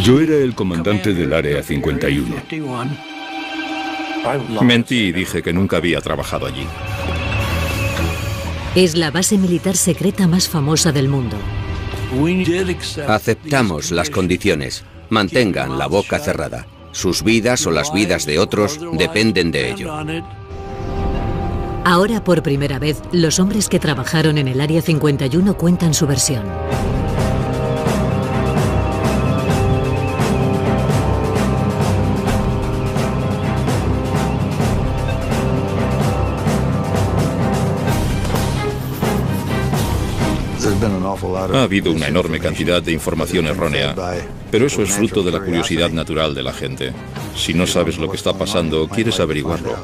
Yo era el comandante del Área 51. Mentí y dije que nunca había trabajado allí. Es la base militar secreta más famosa del mundo. Aceptamos las condiciones. Mantengan la boca cerrada. Sus vidas o las vidas de otros dependen de ello. Ahora, por primera vez, los hombres que trabajaron en el Área 51 cuentan su versión. Ha habido una enorme cantidad de información errónea, pero eso es fruto de la curiosidad natural de la gente. Si no sabes lo que está pasando, quieres averiguarlo.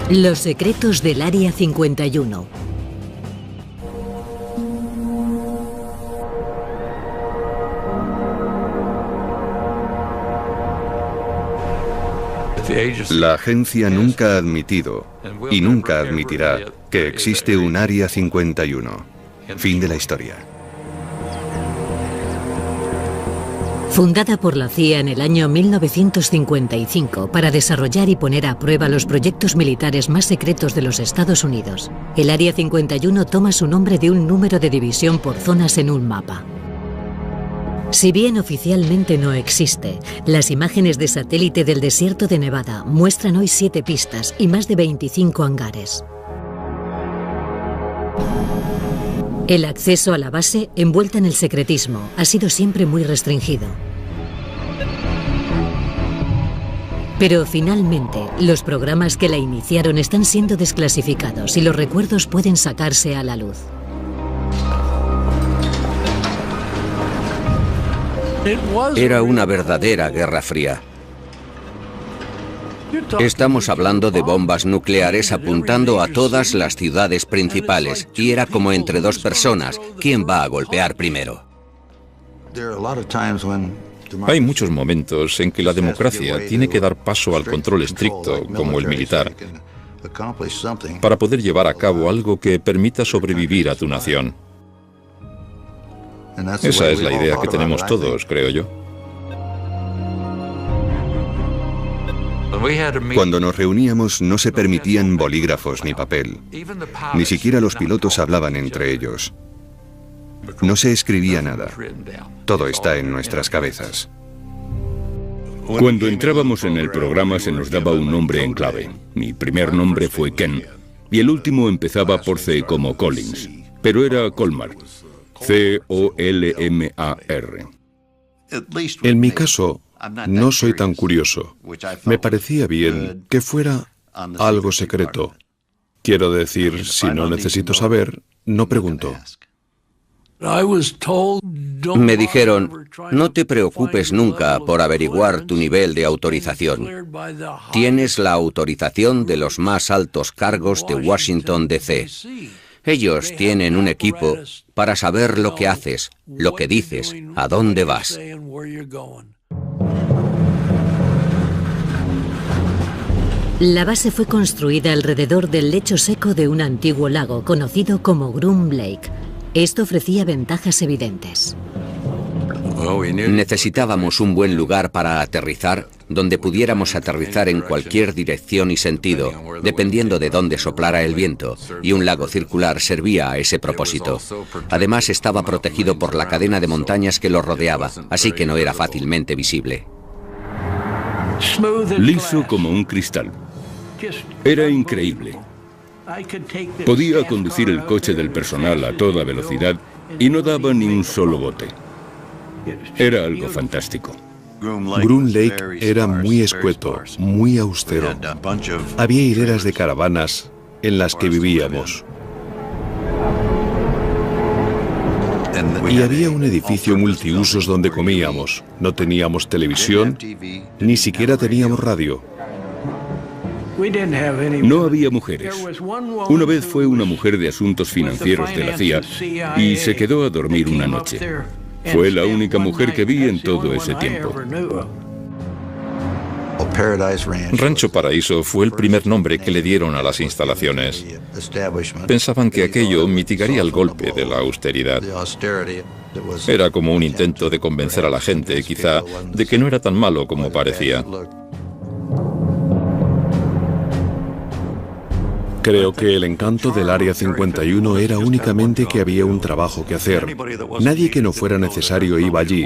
Los secretos del Área 51. La agencia nunca ha admitido y nunca admitirá que existe un Área 51. Fin de la historia. Fundada por la CIA en el año 1955 para desarrollar y poner a prueba los proyectos militares más secretos de los Estados Unidos, el Área 51 toma su nombre de un número de división por zonas en un mapa. Si bien oficialmente no existe, las imágenes de satélite del desierto de Nevada muestran hoy 7 pistas y más de 25 hangares. El acceso a la base, envuelta en el secretismo, ha sido siempre muy restringido. Pero finalmente, los programas que la iniciaron están siendo desclasificados y los recuerdos pueden sacarse a la luz. Era una verdadera guerra fría. Estamos hablando de bombas nucleares apuntando a todas las ciudades principales y era como entre dos personas. ¿Quién va a golpear primero? Hay muchos momentos en que la democracia tiene que dar paso al control estricto, como el militar, para poder llevar a cabo algo que permita sobrevivir a tu nación. Esa es la idea que tenemos todos, creo yo. Cuando nos reuníamos no se permitían bolígrafos ni papel. Ni siquiera los pilotos hablaban entre ellos. No se escribía nada. Todo está en nuestras cabezas. Cuando entrábamos en el programa se nos daba un nombre en clave. Mi primer nombre fue Ken y el último empezaba por C como Collins, pero era Colmar. C-O-L-M-A-R. En mi caso, no soy tan curioso. Me parecía bien que fuera algo secreto. Quiero decir, si no necesito saber, no pregunto. Me dijeron, no te preocupes nunca por averiguar tu nivel de autorización. Tienes la autorización de los más altos cargos de Washington, D.C. Ellos tienen un equipo para saber lo que haces, lo que dices, a dónde vas. La base fue construida alrededor del lecho seco de un antiguo lago conocido como Groom Lake. Esto ofrecía ventajas evidentes. Necesitábamos un buen lugar para aterrizar, donde pudiéramos aterrizar en cualquier dirección y sentido, dependiendo de dónde soplara el viento, y un lago circular servía a ese propósito. Además, estaba protegido por la cadena de montañas que lo rodeaba, así que no era fácilmente visible. Liso como un cristal. Era increíble. Podía conducir el coche del personal a toda velocidad y no daba ni un solo bote. Era algo fantástico. Groom Lake era muy escueto, muy austero. Había hileras de caravanas en las que vivíamos. Y había un edificio multiusos donde comíamos. No teníamos televisión, ni siquiera teníamos radio. No había mujeres. Una vez fue una mujer de asuntos financieros de la CIA y se quedó a dormir una noche. Fue la única mujer que vi en todo ese tiempo. Rancho Paraíso fue el primer nombre que le dieron a las instalaciones. Pensaban que aquello mitigaría el golpe de la austeridad. Era como un intento de convencer a la gente, quizá, de que no era tan malo como parecía. Creo que el encanto del Área 51 era únicamente que había un trabajo que hacer. Nadie que no fuera necesario iba allí.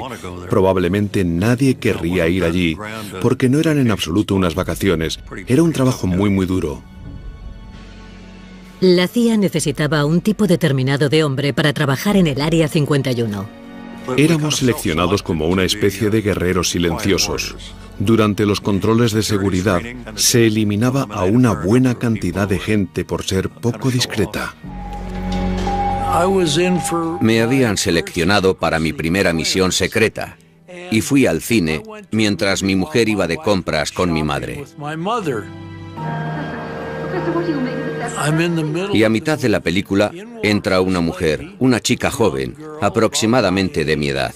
Probablemente nadie querría ir allí, porque no eran en absoluto unas vacaciones. Era un trabajo muy duro. La CIA necesitaba un tipo determinado de hombre para trabajar en el Área 51. Éramos seleccionados como una especie de guerreros silenciosos. Durante los controles de seguridad, se eliminaba a una buena cantidad de gente por ser poco discreta. Me habían seleccionado para mi primera misión secreta y fui al cine mientras mi mujer iba de compras con mi madre. Y a mitad de la película entra una mujer, una chica joven, aproximadamente de mi edad.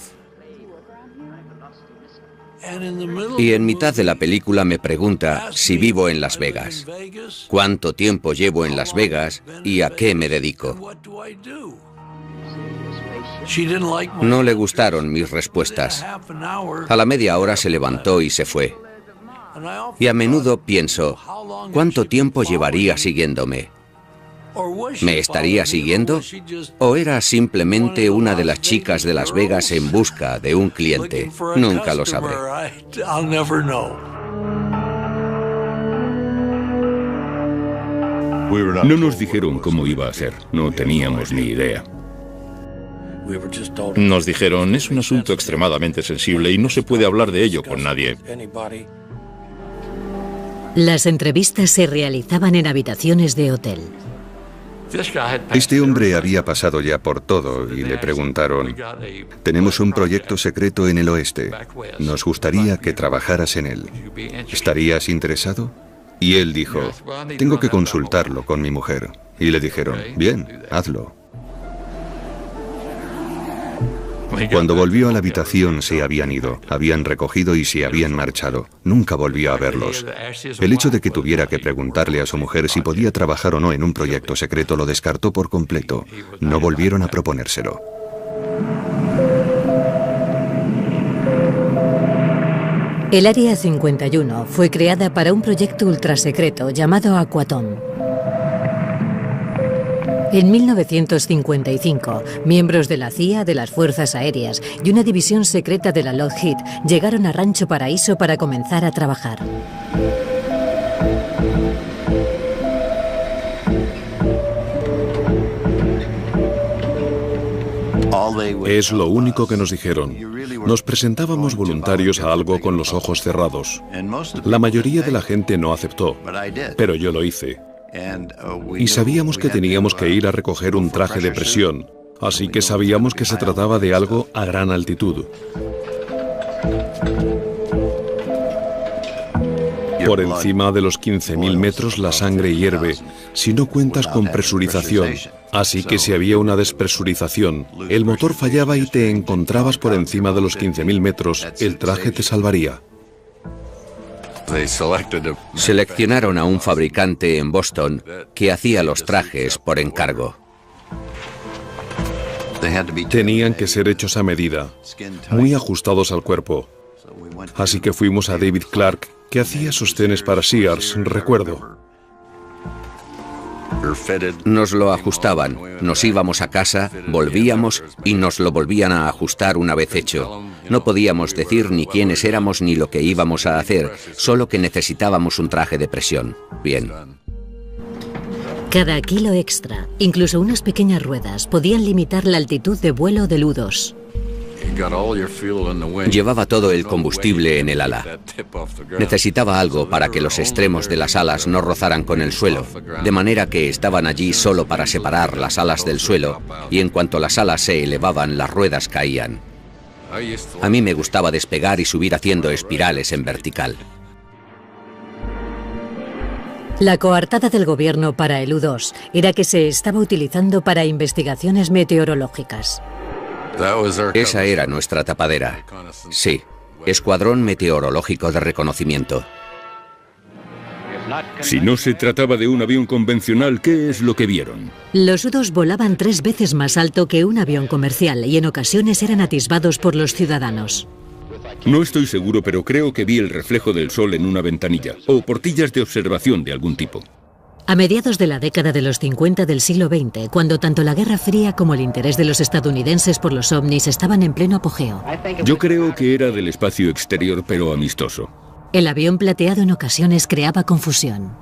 Y en mitad de la película me pregunta si vivo en Las Vegas, cuánto tiempo llevo en Las Vegas y a qué me dedico. No le gustaron mis respuestas. A la media hora se levantó y se fue. Y a menudo pienso, ¿cuánto tiempo llevaría siguiéndome? ¿Me estaría siguiendo? ¿O era simplemente una de las chicas de Las Vegas en busca de un cliente? Nunca lo sabré. No nos dijeron cómo iba a ser, no teníamos ni idea. Nos dijeron, es un asunto extremadamente sensible y no se puede hablar de ello con nadie. Las entrevistas se realizaban en habitaciones de hotel. Este hombre había pasado ya por todo y le preguntaron, tenemos un proyecto secreto en el oeste, nos gustaría que trabajaras en él. ¿Estarías interesado? Y él dijo, tengo que consultarlo con mi mujer. Y le dijeron, bien, hazlo. Cuando volvió a la habitación se habían ido, habían recogido y se habían marchado. Nunca volvió a verlos. El hecho de que tuviera que preguntarle a su mujer si podía trabajar o no en un proyecto secreto lo descartó por completo. No volvieron a proponérselo. El Área 51 fue creada para un proyecto ultrasecreto llamado Aquatom. En 1955, miembros de la CIA, de las Fuerzas Aéreas y una división secreta de la Lockheed llegaron a Rancho Paraíso para comenzar a trabajar. Es lo único que nos dijeron. Nos presentábamos voluntarios a algo con los ojos cerrados. La mayoría de la gente no aceptó, pero yo lo hice. Y sabíamos que teníamos que ir a recoger un traje de presión, así que sabíamos que se trataba de algo a gran altitud. Por encima de los 15.000 metros la sangre hierve, si no cuentas con presurización. Así que si había una despresurización, el motor fallaba y te encontrabas por encima de los 15.000 metros, el traje te salvaría. Seleccionaron a un fabricante en Boston que hacía los trajes por encargo. Tenían que ser hechos a medida, muy ajustados al cuerpo. Así que fuimos a David Clark, que hacía sostenes para Sears, recuerdo. Nos lo ajustaban, nos íbamos a casa, volvíamos y nos lo volvían a ajustar una vez hecho. No podíamos decir ni quiénes éramos ni lo que íbamos a hacer, solo que necesitábamos un traje de presión. Bien. Cada kilo extra, incluso unas pequeñas ruedas, podían limitar la altitud de vuelo del U-2. Llevaba todo el combustible en el ala. Necesitaba algo para que los extremos de las alas no rozaran con el suelo, de manera que estaban allí solo para separar las alas del suelo, y en cuanto las alas se elevaban, las ruedas caían. A mí me gustaba despegar y subir haciendo espirales en vertical. La coartada del gobierno para el U-2 era que se estaba utilizando para investigaciones meteorológicas. Esa era nuestra tapadera. Sí, Escuadrón Meteorológico de Reconocimiento. Si no se trataba de un avión convencional, ¿qué es lo que vieron? Los U-2 volaban 3 veces más alto que un avión comercial y en ocasiones eran atisbados por los ciudadanos. No estoy seguro, pero creo que vi el reflejo del sol en una ventanilla, o portillas de observación de algún tipo. A mediados de la década de los 50 del siglo XX, cuando tanto la Guerra Fría como el interés de los estadounidenses por los ovnis estaban en pleno apogeo. Yo creo que era del espacio exterior, pero amistoso. El avión plateado en ocasiones creaba confusión.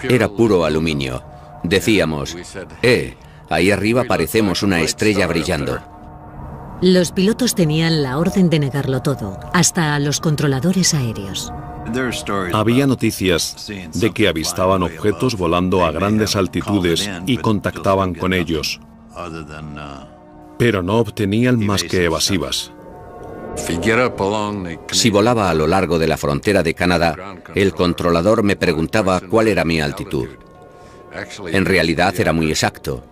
Era puro aluminio. Decíamos, ahí arriba parecemos una estrella brillando. Los pilotos tenían la orden de negarlo todo, hasta a los controladores aéreos. Había noticias de que avistaban objetos volando a grandes altitudes y contactaban con ellos, pero no obtenían más que evasivas. Si volaba a lo largo de la frontera de Canadá, el controlador me preguntaba cuál era mi altitud. En realidad era muy exacto,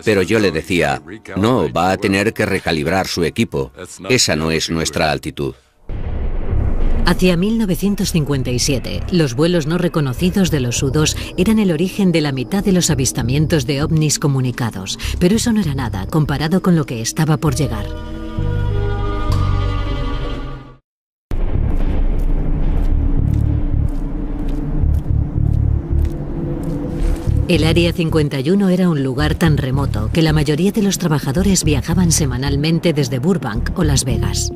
pero yo le decía, no, va a tener que recalibrar su equipo. Esa no es nuestra altitud. Hacia 1957, los vuelos no reconocidos de los U-2 eran el origen de la mitad de los avistamientos de ovnis comunicados, pero eso no era nada comparado con lo que estaba por llegar. El Área 51 era un lugar tan remoto que la mayoría de los trabajadores viajaban semanalmente desde Burbank o Las Vegas.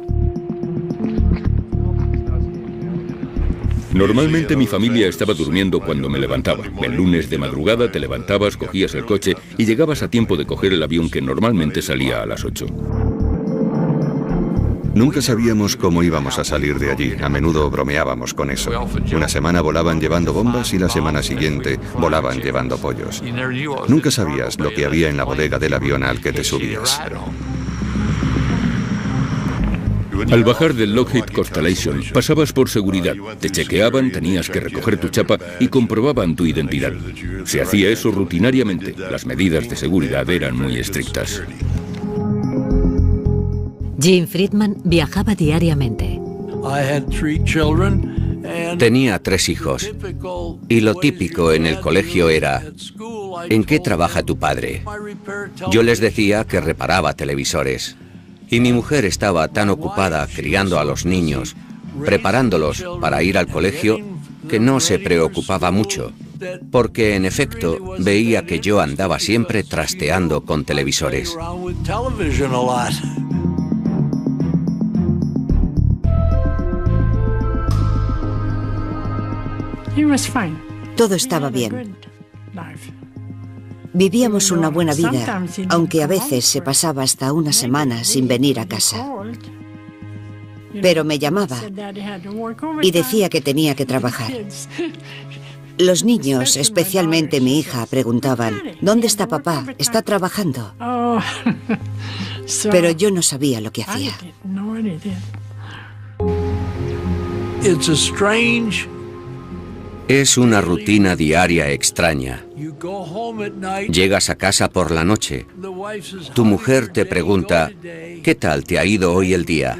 Normalmente mi familia estaba durmiendo cuando me levantaba. El lunes de madrugada te levantabas, cogías el coche y llegabas a tiempo de coger el avión que normalmente salía a las 8. Nunca sabíamos cómo íbamos a salir de allí. A menudo bromeábamos con eso. Una semana volaban llevando bombas y la semana siguiente volaban llevando pollos. Nunca sabías lo que había en la bodega del avión al que te subías. Al bajar del Lockheed Constellation, pasabas por seguridad, te chequeaban, tenías que recoger tu chapa y comprobaban tu identidad. Se hacía eso rutinariamente. Las medidas de seguridad eran muy estrictas. Jim Friedman viajaba diariamente. Tenía 3 hijos y lo típico en el colegio era, ¿en qué trabaja tu padre? Yo les decía que reparaba televisores. Y mi mujer estaba tan ocupada criando a los niños, preparándolos para ir al colegio, que no se preocupaba mucho, porque en efecto veía que yo andaba siempre trasteando con televisores. Todo estaba bien. Vivíamos una buena vida, aunque a veces se pasaba hasta una semana sin venir a casa. Pero me llamaba y decía que tenía que trabajar. Los niños, especialmente mi hija, preguntaban, ¿dónde está papá? ¿Está trabajando? Pero yo no sabía lo que hacía. Es una rutina diaria extraña. Llegas a casa por la noche. Tu mujer te pregunta, ¿qué tal te ha ido hoy el día?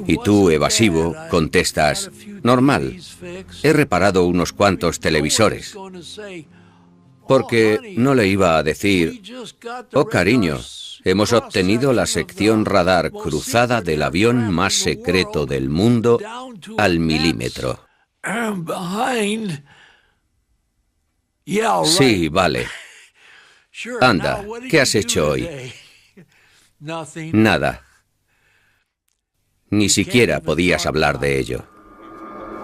Y tú, evasivo, contestas, normal. He reparado unos cuantos televisores. Porque no le iba a decir, oh cariño, hemos obtenido la sección radar cruzada del avión más secreto del mundo al milímetro. Sí, vale. Anda, ¿qué has hecho hoy? Nada. Ni siquiera podías hablar de ello.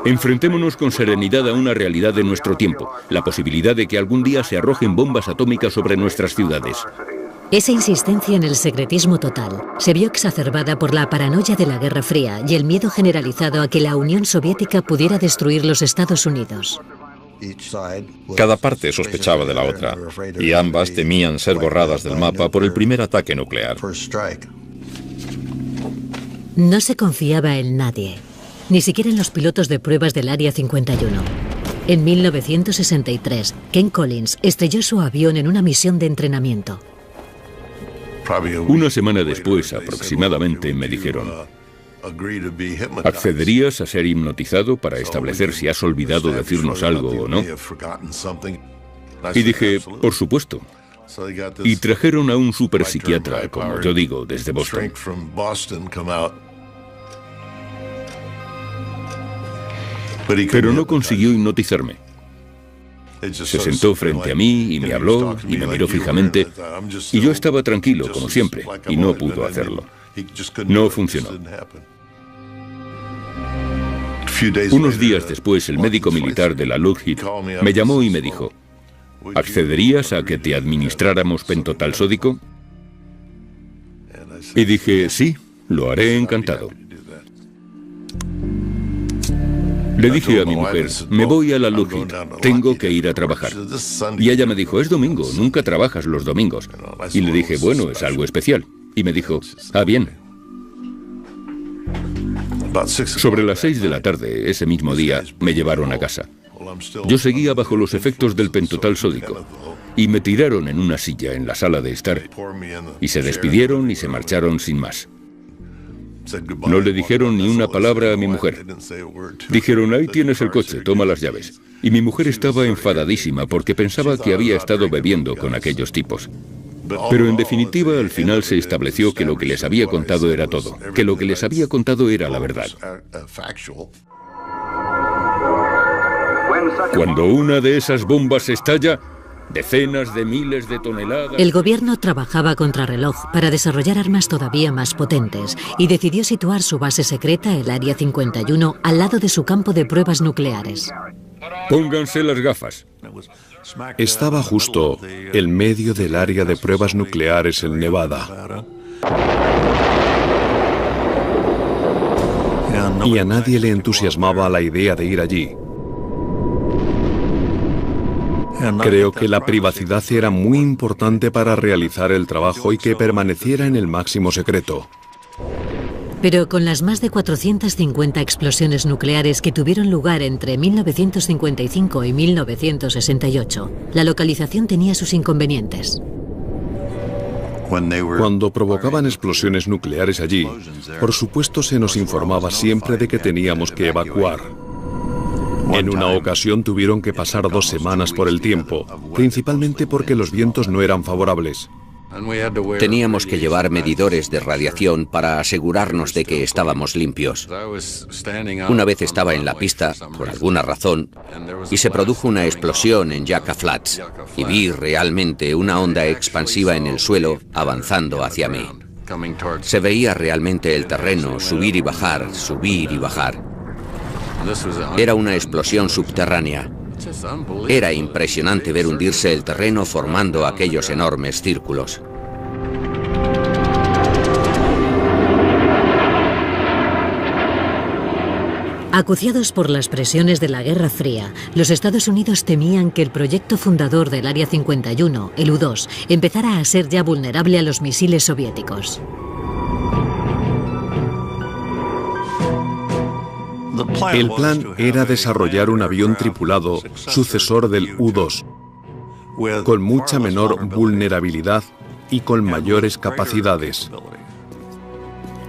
Enfrentémonos con serenidad a una realidad de nuestro tiempo, la posibilidad de que algún día se arrojen bombas atómicas sobre nuestras ciudades. Esa insistencia en el secretismo total se vio exacerbada por la paranoia de la Guerra Fría y el miedo generalizado a que la Unión Soviética pudiera destruir los Estados Unidos. Cada parte sospechaba de la otra, y ambas temían ser borradas del mapa por el primer ataque nuclear. No se confiaba en nadie, ni siquiera en los pilotos de pruebas del Área 51. En 1963, Ken Collins estrelló su avión en una misión de entrenamiento. Una semana después, aproximadamente, me dijeron, ¿Accederías a ser hipnotizado para establecer si has olvidado decirnos algo o no? Y dije, por supuesto. Y trajeron a un superpsiquiatra, como yo digo, desde Boston. Pero no consiguió hipnotizarme. Se sentó frente a mí y me habló y me miró fijamente, y yo estaba tranquilo, como siempre, y no pudo hacerlo. No funcionó. Unos días después, el médico militar de la Lockheed me llamó y me dijo, ¿accederías a que te administráramos pentotal sódico? Y dije, sí, lo haré encantado. Le dije a mi mujer, me voy a la Lockheed, tengo que ir a trabajar. Y ella me dijo, es domingo, nunca trabajas los domingos. Y le dije, bueno, es algo especial. Y me dijo, bien. Sobre las 6 de la tarde, ese mismo día, me llevaron a casa. Yo seguía bajo los efectos del pentotal sódico y me tiraron en una silla en la sala de estar y se despidieron y se marcharon sin más. No le dijeron ni una palabra a mi mujer. Dijeron, ahí tienes el coche, toma las llaves. Y mi mujer estaba enfadadísima porque pensaba que había estado bebiendo con aquellos tipos. Pero en definitiva, al final se estableció que lo que les había contado era todo, que lo que les había contado era la verdad. Cuando una de esas bombas estalla, decenas de miles de toneladas... El gobierno trabajaba contrarreloj para desarrollar armas todavía más potentes y decidió situar su base secreta, el Área 51, al lado de su campo de pruebas nucleares. Pónganse las gafas. Estaba justo en medio del área de pruebas nucleares en Nevada. Y a nadie le entusiasmaba la idea de ir allí. Creo que la privacidad era muy importante para realizar el trabajo y que permaneciera en el máximo secreto. Pero con las más de 450 explosiones nucleares que tuvieron lugar entre 1955 y 1968, la localización tenía sus inconvenientes. Cuando provocaban explosiones nucleares allí, por supuesto se nos informaba siempre de que teníamos que evacuar. En una ocasión tuvieron que pasar 2 semanas por el tiempo, principalmente porque los vientos no eran favorables. Teníamos que llevar medidores de radiación para asegurarnos de que estábamos limpios. Una vez estaba en la pista, por alguna razón, y se produjo una explosión en Yucca Flats, y vi realmente una onda expansiva en el suelo avanzando hacia mí. Se veía realmente el terreno subir y bajar, subir y bajar. Era una explosión subterránea. Era impresionante ver hundirse el terreno formando aquellos enormes círculos. Acuciados por las presiones de la Guerra Fría, los Estados Unidos temían que el proyecto fundador del Área 51, el U-2, empezara a ser ya vulnerable a los misiles soviéticos. El plan era desarrollar un avión tripulado, sucesor del U-2, con mucha menor vulnerabilidad y con mayores capacidades.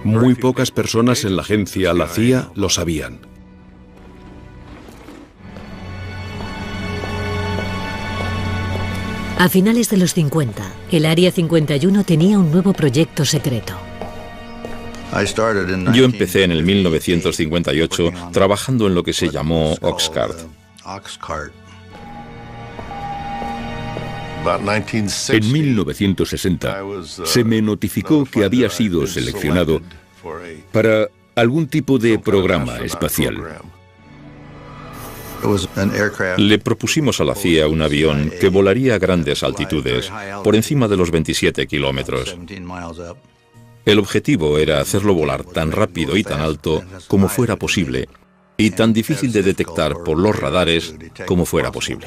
Muy pocas personas en la agencia, la CIA, lo sabían. A finales de los 50, el Área 51 tenía un nuevo proyecto secreto. Yo empecé en el 1958 trabajando en lo que se llamó Oxcart. En 1960 se me notificó que había sido seleccionado para algún tipo de programa espacial. Le propusimos a la CIA un avión que volaría a grandes altitudes, por encima de los 27 kilómetros. El objetivo era hacerlo volar tan rápido y tan alto como fuera posible, y tan difícil de detectar por los radares como fuera posible.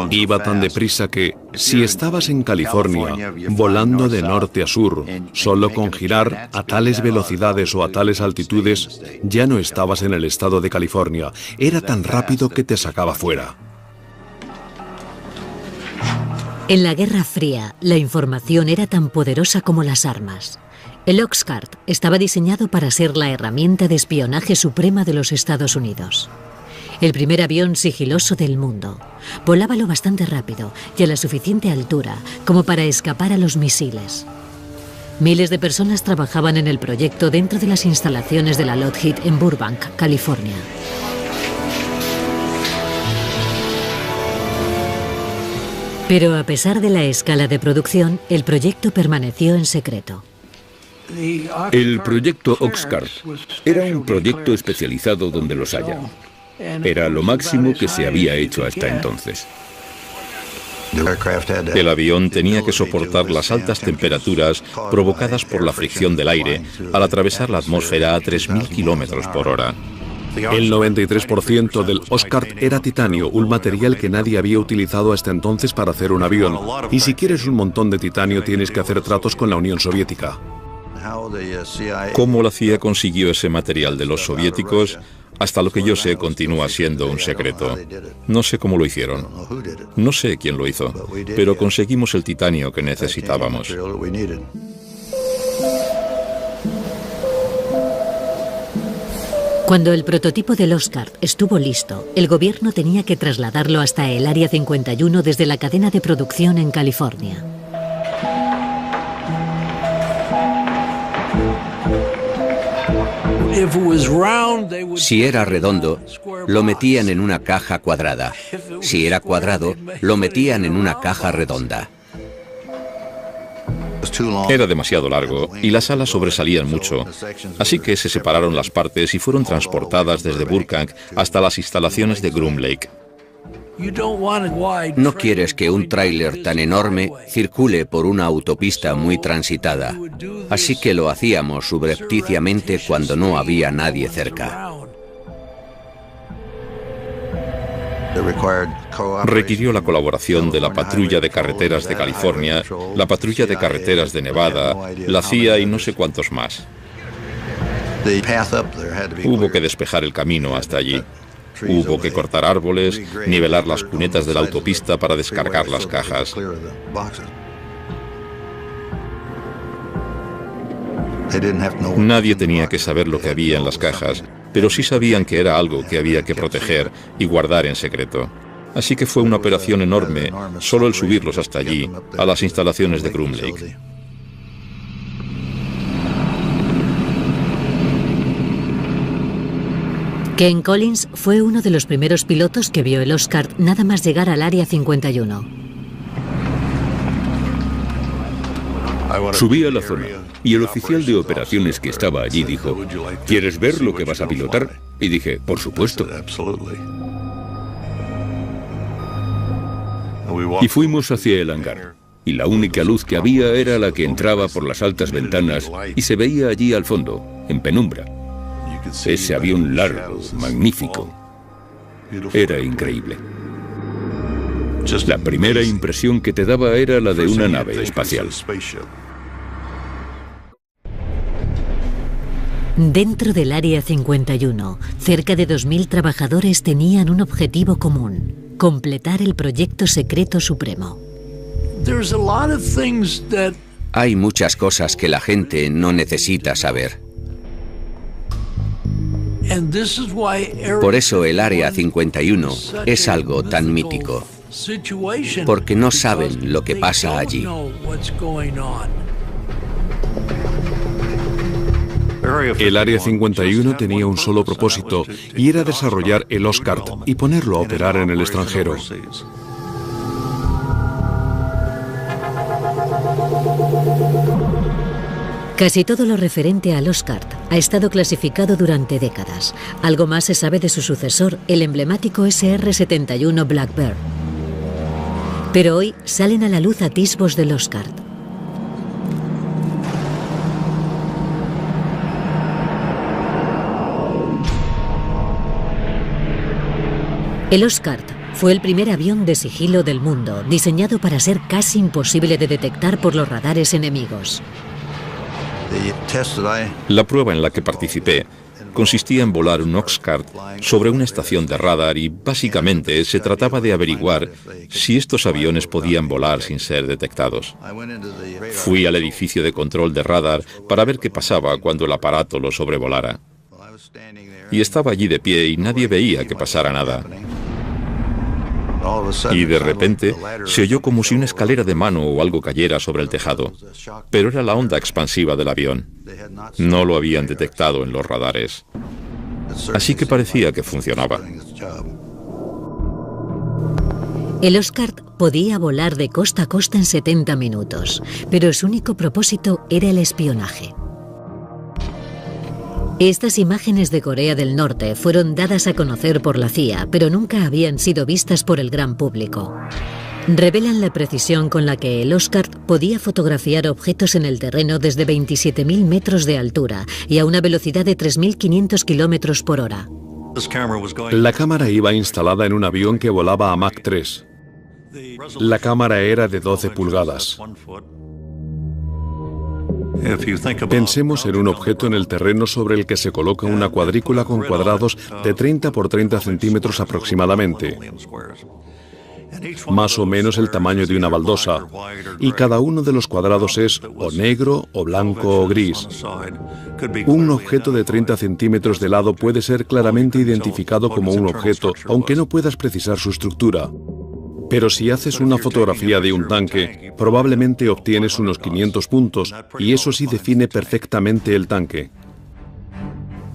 Iba tan deprisa que, si estabas en California, volando de norte a sur, solo con girar a tales velocidades o a tales altitudes, ya no estabas en el estado de California. Era tan rápido que te sacaba fuera. En la Guerra Fría, la información era tan poderosa como las armas. El Oxcart estaba diseñado para ser la herramienta de espionaje suprema de los Estados Unidos. El primer avión sigiloso del mundo. Volaba lo bastante rápido y a la suficiente altura como para escapar a los misiles. Miles de personas trabajaban en el proyecto dentro de las instalaciones de la Lockheed en Burbank, California. Pero a pesar de la escala de producción, el proyecto permaneció en secreto. El proyecto Oxcart era un proyecto especializado donde los haya. Era lo máximo que se había hecho hasta entonces. El avión tenía que soportar las altas temperaturas provocadas por la fricción del aire al atravesar la atmósfera a 3.000 kilómetros por hora. El 93% del Oxcart era titanio, un material que nadie había utilizado hasta entonces para hacer un avión. Y si quieres un montón de titanio, tienes que hacer tratos con la Unión Soviética. ¿Cómo la CIA consiguió ese material de los soviéticos? Hasta lo que yo sé, continúa siendo un secreto. No sé cómo lo hicieron. No sé quién lo hizo, pero conseguimos el titanio que necesitábamos. Cuando el prototipo del Oxcart estuvo listo, el gobierno tenía que trasladarlo hasta el Área 51 desde la cadena de producción en California. Si era redondo, lo metían en una caja cuadrada. Si era cuadrado, lo metían en una caja redonda. Era demasiado largo y las alas sobresalían mucho, así que se separaron las partes y fueron transportadas desde Burbank hasta las instalaciones de Groom Lake. No quieres que un tráiler tan enorme circule por una autopista muy transitada, así que lo hacíamos subrepticiamente cuando no había nadie cerca. Requirió la colaboración de la Patrulla de Carreteras de California, la Patrulla de Carreteras de Nevada, la CIA y no sé cuántos más. Hubo que despejar el camino hasta allí. Hubo que cortar árboles, nivelar las cunetas de la autopista para descargar las cajas. Nadie tenía que saber lo que había en las cajas, pero sí sabían que era algo que había que proteger y guardar en secreto. Así que fue una operación enorme, solo el subirlos hasta allí, a las instalaciones de Groom Lake. Ken Collins fue uno de los primeros pilotos que vio el Oxcart nada más llegar al Área 51. Subí a la zona y el oficial de operaciones que estaba allí dijo: ¿quieres ver lo que vas a pilotar? Y dije: por supuesto. Y fuimos hacia el hangar. Y la única luz que había era la que entraba por las altas ventanas y se veía allí al fondo, en penumbra. Ese avión largo, magnífico. Era increíble. La primera impresión que te daba era la de una nave espacial. Dentro del Área 51, cerca de 2.000 trabajadores tenían un objetivo común: completar el proyecto secreto supremo. Hay muchas cosas que la gente no necesita saber. Por eso el Área 51 es algo tan mítico, porque no saben lo que pasa allí. El Área 51 tenía un solo propósito, y era desarrollar el Oxcart y ponerlo a operar en el extranjero. Casi todo lo referente al Oxcart ha estado clasificado durante décadas. Algo más se sabe de su sucesor, el emblemático SR-71 Blackbird. Pero hoy salen a la luz atisbos del Oxcart. El Oxcart fue el primer avión de sigilo del mundo, diseñado para ser casi imposible de detectar por los radares enemigos. La prueba en la que participé consistía en volar un Oxcart sobre una estación de radar y básicamente se trataba de averiguar si estos aviones podían volar sin ser detectados. Fui al edificio de control de radar para ver qué pasaba cuando el aparato lo sobrevolara. Y estaba allí de pie y nadie veía que pasara nada. Y de repente se oyó como si una escalera de mano o algo cayera sobre el tejado. Pero era la onda expansiva del avión. No lo habían detectado en los radares. Así que parecía que funcionaba. El Oxcart podía volar de costa a costa en 70 minutos, pero su único propósito era el espionaje. Estas imágenes de Corea del Norte fueron dadas a conocer por la CIA, pero nunca habían sido vistas por el gran público. Revelan la precisión con la que el Oxcart podía fotografiar objetos en el terreno desde 27.000 metros de altura y a una velocidad de 3.500 kilómetros por hora. La cámara iba instalada en un avión que volaba a Mach 3. La cámara era de 12 pulgadas. Pensemos en un objeto en el terreno sobre el que se coloca una cuadrícula con cuadrados de 30 por 30 centímetros aproximadamente, más o menos el tamaño de una baldosa, y cada uno de los cuadrados es o negro, o blanco, o gris. Un objeto de 30 centímetros de lado puede ser claramente identificado como un objeto, aunque no puedas precisar su estructura. Pero si haces una fotografía de un tanque, probablemente obtienes unos 500 puntos, y eso sí define perfectamente el tanque.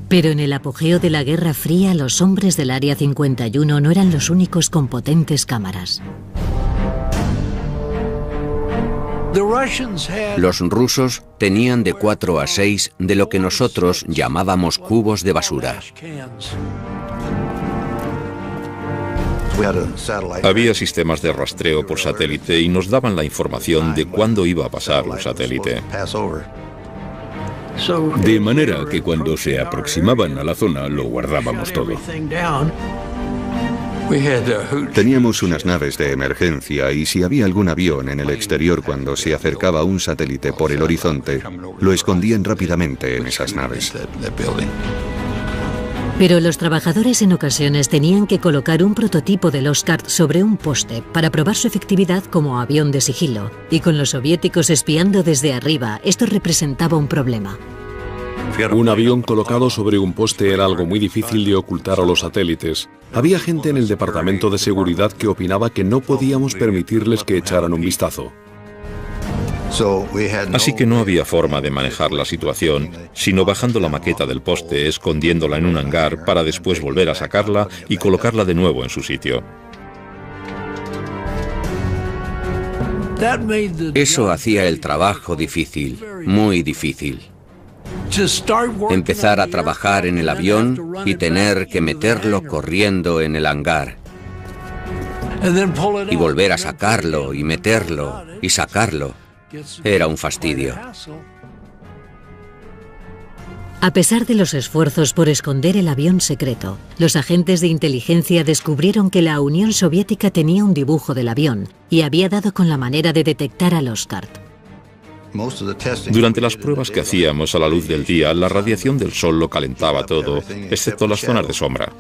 Pero en el apogeo de la Guerra Fría, los hombres del Área 51 no eran los únicos con potentes cámaras. Los rusos tenían de 4 a 6 de lo que nosotros llamábamos cubos de basura. Había sistemas de rastreo por satélite y nos daban la información de cuándo iba a pasar un satélite. De manera que cuando se aproximaban a la zona lo guardábamos todo. Teníamos unas naves de emergencia y si había algún avión en el exterior cuando se acercaba un satélite por el horizonte, lo escondían rápidamente en esas naves. Pero los trabajadores en ocasiones tenían que colocar un prototipo del Oxcart sobre un poste para probar su efectividad como avión de sigilo. Y con los soviéticos espiando desde arriba, esto representaba un problema. Un avión colocado sobre un poste era algo muy difícil de ocultar a los satélites. Había gente en el departamento de seguridad que opinaba que no podíamos permitirles que echaran un vistazo. Así que no había forma de manejar la situación, sino bajando la maqueta del poste, escondiéndola en un hangar para después volver a sacarla y colocarla de nuevo en su sitio. Eso hacía el trabajo difícil, muy difícil. Empezar a trabajar en el avión y tener que meterlo corriendo en el hangar. Y volver a sacarlo y meterlo y sacarlo. Era un fastidio. A pesar de los esfuerzos por esconder el avión secreto, los agentes de inteligencia descubrieron que la Unión Soviética tenía un dibujo del avión y había dado con la manera de detectar al Oxcart. Durante las pruebas que hacíamos a la luz del día, la radiación del sol lo calentaba todo, excepto las zonas de sombra.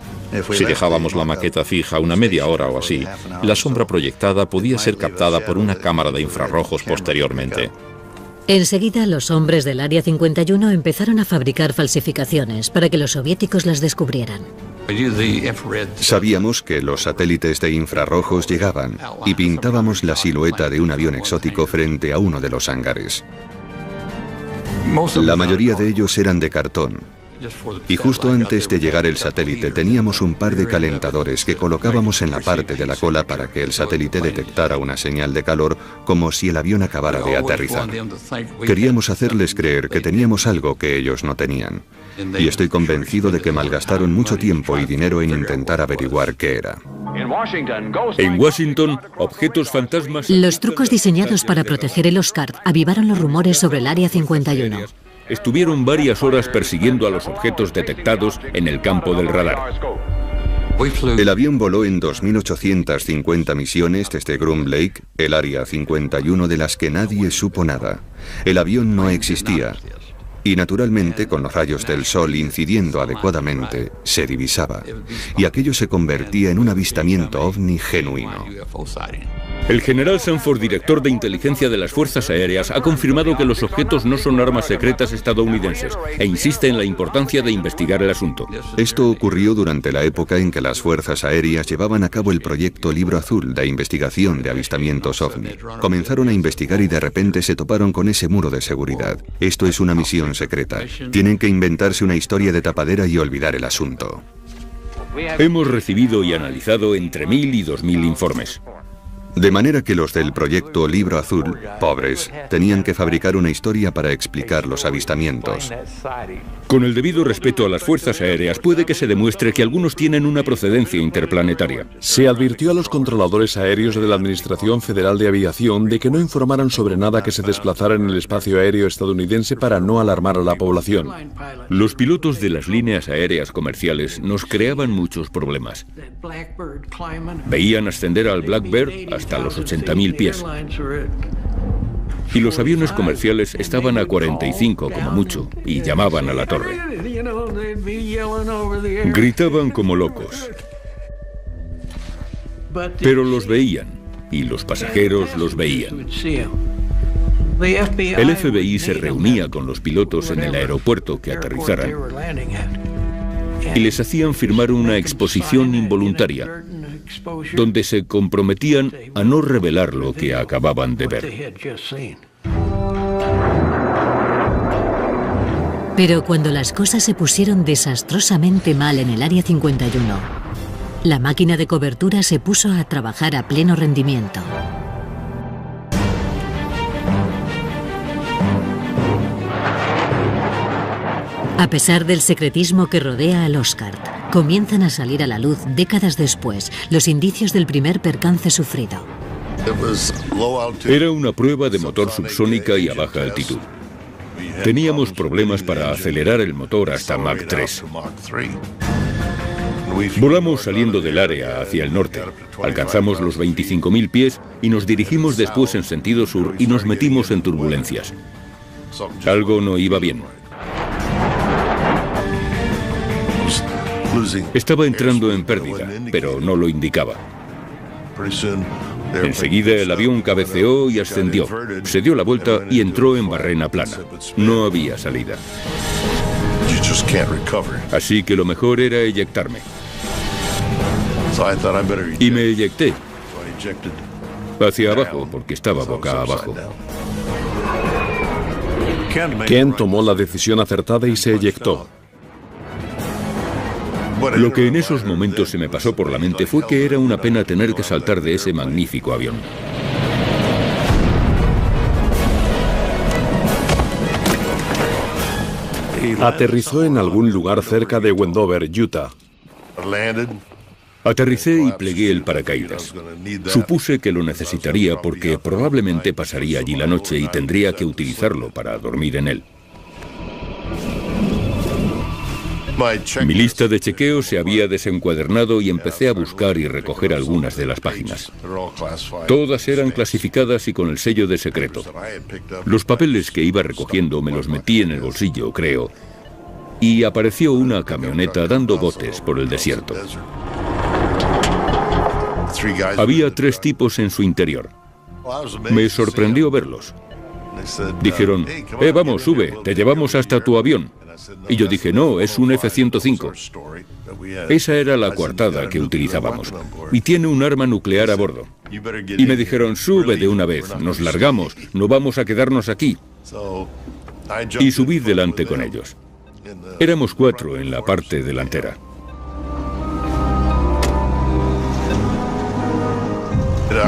Si dejábamos la maqueta fija una media hora o así, la sombra proyectada podía ser captada por una cámara de infrarrojos posteriormente. Enseguida, los hombres del Área 51 empezaron a fabricar falsificaciones para que los soviéticos las descubrieran. Sabíamos que los satélites de infrarrojos llegaban y pintábamos la silueta de un avión exótico frente a uno de los hangares. La mayoría de ellos eran de cartón. Y justo antes de llegar el satélite teníamos un par de calentadores que colocábamos en la parte de la cola para que el satélite detectara una señal de calor como si el avión acabara de aterrizar. Queríamos hacerles creer que teníamos algo que ellos no tenían. Y estoy convencido de que malgastaron mucho tiempo y dinero en intentar averiguar qué era. En Washington, objetos fantasmas... Los trucos diseñados para proteger el Oxcart avivaron los rumores sobre el Área 51. Estuvieron varias horas persiguiendo a los objetos detectados en el campo del radar. El avión voló en 2.850 misiones desde Groom Lake, el Área 51 de las que nadie supo nada. El avión no existía. Y naturalmente, con los rayos del sol incidiendo adecuadamente, se divisaba, y aquello se convertía en un avistamiento ovni genuino. El general Sanford, director de inteligencia de las Fuerzas Aéreas, ha confirmado que los objetos no son armas secretas estadounidenses e insiste en la importancia de investigar el asunto. Esto ocurrió durante la época en que las Fuerzas Aéreas llevaban a cabo el proyecto Libro Azul de investigación de avistamientos ovni. Comenzaron a investigar y de repente se toparon con ese muro de seguridad. Esto es una misión secreta. Tienen que inventarse una historia de tapadera y olvidar el asunto. Hemos recibido y analizado entre 1000 y 2000 informes. De manera que los del proyecto Libro Azul, pobres, tenían que fabricar una historia para explicar los avistamientos. Con el debido respeto a las Fuerzas Aéreas, puede que se demuestre que algunos tienen una procedencia interplanetaria. Se advirtió a los controladores aéreos de la Administración Federal de Aviación de que no informaran sobre nada que se desplazara en el espacio aéreo estadounidense para no alarmar a la población. Los pilotos de las líneas aéreas comerciales nos creaban muchos problemas. Veían ascender al Blackbird hasta los 80.000 pies. Y los aviones comerciales estaban a 45 como mucho y llamaban a la torre. Gritaban como locos. Pero los veían y los pasajeros los veían. El FBI se reunía con los pilotos en el aeropuerto que aterrizaran y les hacían firmar una exposición involuntaria donde se comprometían a no revelar lo que acababan de ver. Pero cuando las cosas se pusieron desastrosamente mal en el Área 51, la máquina de cobertura se puso a trabajar a pleno rendimiento. A pesar del secretismo que rodea al Oscar, comienzan a salir a la luz décadas después los indicios del primer percance sufrido. Era una prueba de motor subsónica y a baja altitud. Teníamos problemas para acelerar el motor hasta Mach 3. Volamos saliendo del área hacia el norte. Alcanzamos los 25.000 pies y nos dirigimos después en sentido sur y nos metimos en turbulencias. Algo no iba bien. Estaba entrando en pérdida, pero no lo indicaba. Enseguida el avión cabeceó y ascendió. Se dio la vuelta y entró en barrena plana. No había salida. Así que lo mejor era eyectarme. Y me eyecté. Hacia abajo, porque estaba boca abajo. Ken tomó la decisión acertada y se eyectó. Lo que en esos momentos se me pasó por la mente fue que era una pena tener que saltar de ese magnífico avión. Aterrizó en algún lugar cerca de Wendover, Utah. Aterricé y plegué el paracaídas. Supuse que lo necesitaría porque probablemente pasaría allí la noche y tendría que utilizarlo para dormir en él. Mi lista de chequeo se había desencuadernado y empecé a buscar y recoger algunas de las páginas. Todas eran clasificadas y con el sello de secreto. Los papeles que iba recogiendo me los metí en el bolsillo, creo, y apareció una camioneta dando botes por el desierto. Había 3 tipos en su interior. Me sorprendió verlos. Dijeron, vamos, sube, te llevamos hasta tu avión. Y yo dije, no, es un F-105. Esa era la coartada que utilizábamos. Y tiene un arma nuclear a bordo. Y me dijeron, sube de una vez, nos largamos, no vamos a quedarnos aquí. Y subí delante con ellos. Éramos 4 en la parte delantera.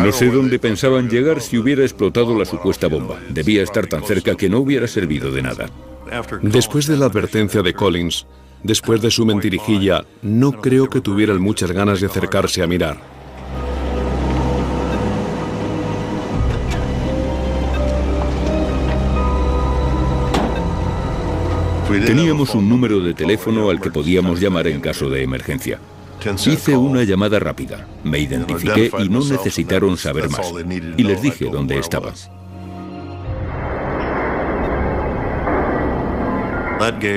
No sé dónde pensaban llegar si hubiera explotado la supuesta bomba. Debía estar tan cerca que no hubiera servido de nada. Después de la advertencia de Collins, después de su mentirijilla, no creo que tuvieran muchas ganas de acercarse a mirar. Teníamos un número de teléfono al que podíamos llamar en caso de emergencia. Hice una llamada rápida, me identifiqué y no necesitaron saber más. Y les dije dónde estaba.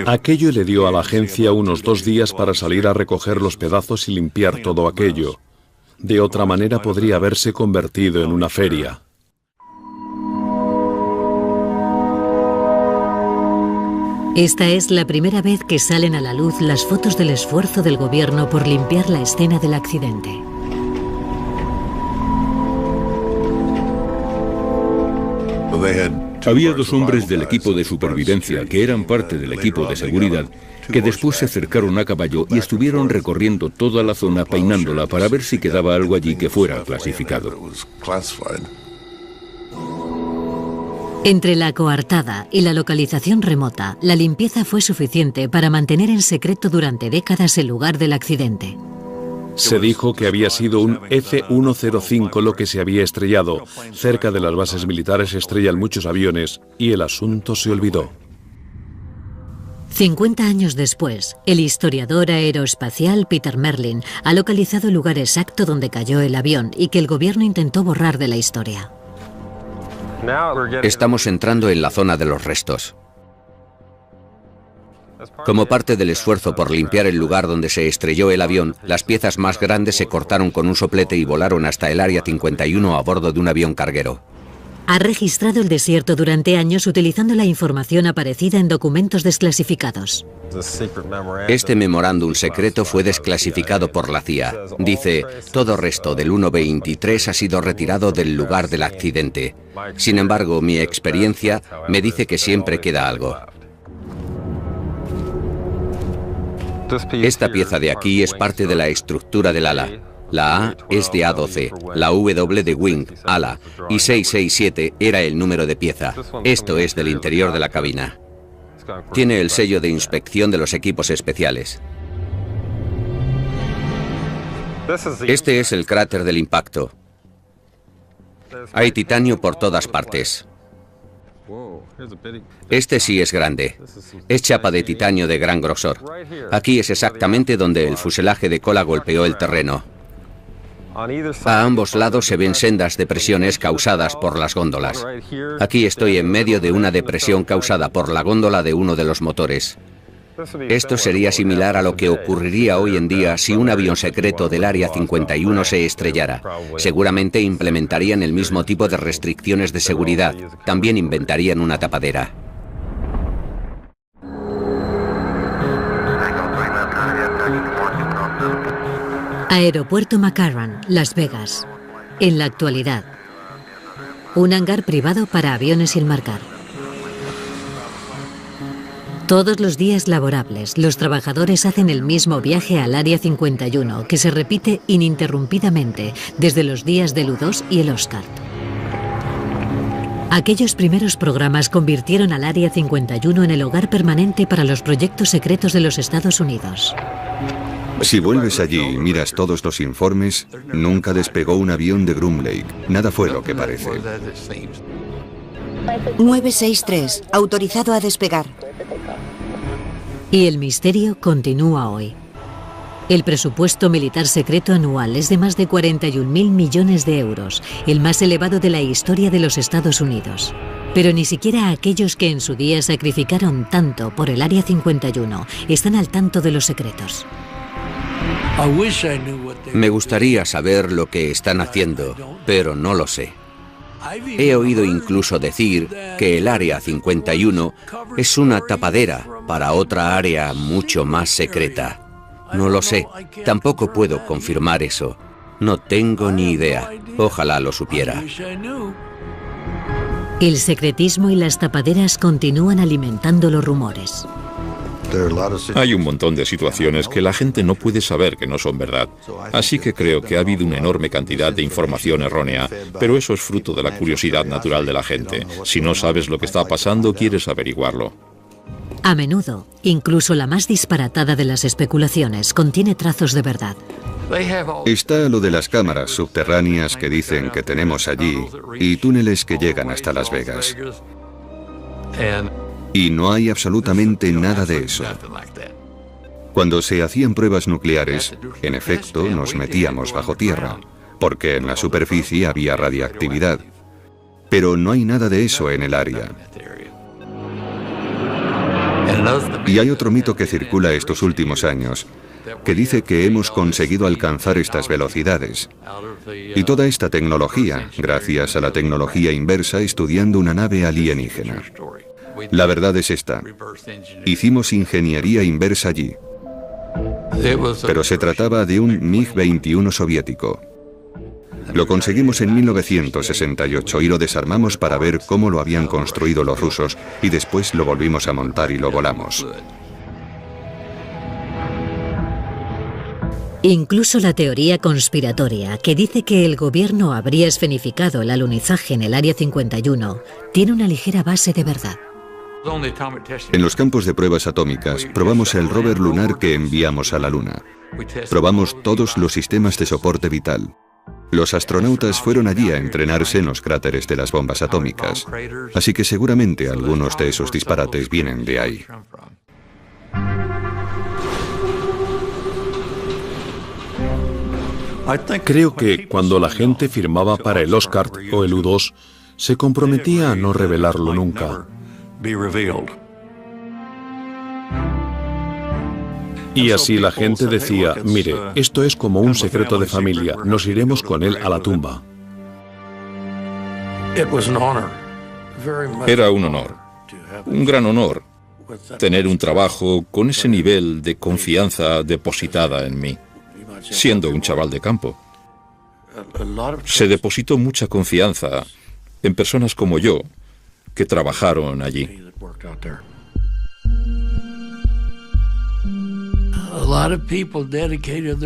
Aquello le dio a la agencia unos 2 días para salir a recoger los pedazos y limpiar todo aquello. De otra manera podría haberse convertido en una feria. Esta es la primera vez que salen a la luz las fotos del esfuerzo del gobierno por limpiar la escena del accidente. Había 2 hombres del equipo de supervivencia que eran parte del equipo de seguridad que después se acercaron a caballo y estuvieron recorriendo toda la zona peinándola para ver si quedaba algo allí que fuera clasificado. Entre la coartada y la localización remota, la limpieza fue suficiente para mantener en secreto durante décadas el lugar del accidente. Se dijo que había sido un F-105 lo que se había estrellado. Cerca de las bases militares se estrellan muchos aviones y el asunto se olvidó. 50 años después, el historiador aeroespacial Peter Merlin ha localizado el lugar exacto donde cayó el avión y que el gobierno intentó borrar de la historia. Estamos entrando en la zona de los restos. Como parte del esfuerzo por limpiar el lugar donde se estrelló el avión, las piezas más grandes se cortaron con un soplete y volaron hasta el Área 51 a bordo de un avión carguero. Ha registrado el desierto durante años utilizando la información aparecida en documentos desclasificados. Este memorándum secreto fue desclasificado por la CIA. Dice, todo resto del 1-23 ha sido retirado del lugar del accidente. Sin embargo, mi experiencia me dice que siempre queda algo. Esta pieza de aquí es parte de la estructura del ala. La A es de A12, la W de wing, ala, y 667 era el número de pieza. Esto es del interior de la cabina. Tiene el sello de inspección de los equipos especiales. Este es el cráter del impacto. Hay titanio por todas partes. Este sí es grande. Es chapa de titanio de gran grosor. Aquí es exactamente donde el fuselaje de cola golpeó el terreno. A ambos lados se ven sendas depresiones causadas por las góndolas. Aquí estoy en medio de una depresión causada por la góndola de uno de los motores. Esto sería similar a lo que ocurriría hoy en día si un avión secreto del Área 51 se estrellara. Seguramente implementarían el mismo tipo de restricciones de seguridad. También inventarían una tapadera. Aeropuerto McCarran, Las Vegas. En la actualidad, un hangar privado para aviones sin marcar. Todos los días laborables, los trabajadores hacen el mismo viaje al Área 51, que se repite ininterrumpidamente desde los días del U-2 y el Oscar. Aquellos primeros programas convirtieron al Área 51 en el hogar permanente para los proyectos secretos de los Estados Unidos. Si vuelves allí y miras todos los informes, nunca despegó un avión de Groom Lake. Nada fue lo que parece. 963, autorizado a despegar. Y el misterio continúa hoy. El presupuesto militar secreto anual es de más de 41.000 millones de euros, el más elevado de la historia de los Estados Unidos. Pero ni siquiera aquellos que en su día sacrificaron tanto por el Área 51 están al tanto de los secretos. Me gustaría saber lo que están haciendo, pero no lo sé. He oído incluso decir que el Área 51 es una tapadera para otra área mucho más secreta. No lo sé, tampoco puedo confirmar eso. No tengo ni idea. Ojalá lo supiera. El secretismo y las tapaderas continúan alimentando los rumores. Hay un montón de situaciones que la gente no puede saber que no son verdad. Así que creo que ha habido una enorme cantidad de información errónea, pero eso es fruto de la curiosidad natural de la gente. Si no sabes lo que está pasando, quieres averiguarlo. A menudo, incluso la más disparatada de las especulaciones contiene trazos de verdad. Está lo de las cámaras subterráneas que dicen que tenemos allí y túneles que llegan hasta Las Vegas. Y no hay absolutamente nada de eso. Cuando se hacían pruebas nucleares, en efecto, nos metíamos bajo tierra, porque en la superficie había radiactividad. Pero no hay nada de eso en el área. Y hay otro mito que circula estos últimos años, que dice que hemos conseguido alcanzar estas velocidades. Y toda esta tecnología, gracias a la tecnología inversa estudiando una nave alienígena. La verdad es esta. Hicimos ingeniería inversa allí. Pero se trataba de un MiG-21 soviético. Lo conseguimos en 1968 y lo desarmamos para ver cómo lo habían construido los rusos y después lo volvimos a montar y lo volamos. Incluso la teoría conspiratoria, que dice que el gobierno habría escenificado el alunizaje en el Área 51, tiene una ligera base de verdad. En los campos de pruebas atómicas, probamos el rover lunar que enviamos a la Luna. Probamos todos los sistemas de soporte vital. Los astronautas fueron allí a entrenarse en los cráteres de las bombas atómicas, así que seguramente algunos de esos disparates vienen de ahí. Creo que cuando la gente firmaba para el Oscar o el U-2, se comprometía a no revelarlo nunca. Y así la gente decía, mire, esto es como un secreto de familia, nos iremos con él a la tumba. Era un honor, un gran honor, tener un trabajo con ese nivel de confianza depositada en mí, siendo un chaval de campo. Se depositó mucha confianza en personas como yo, que trabajaron allí.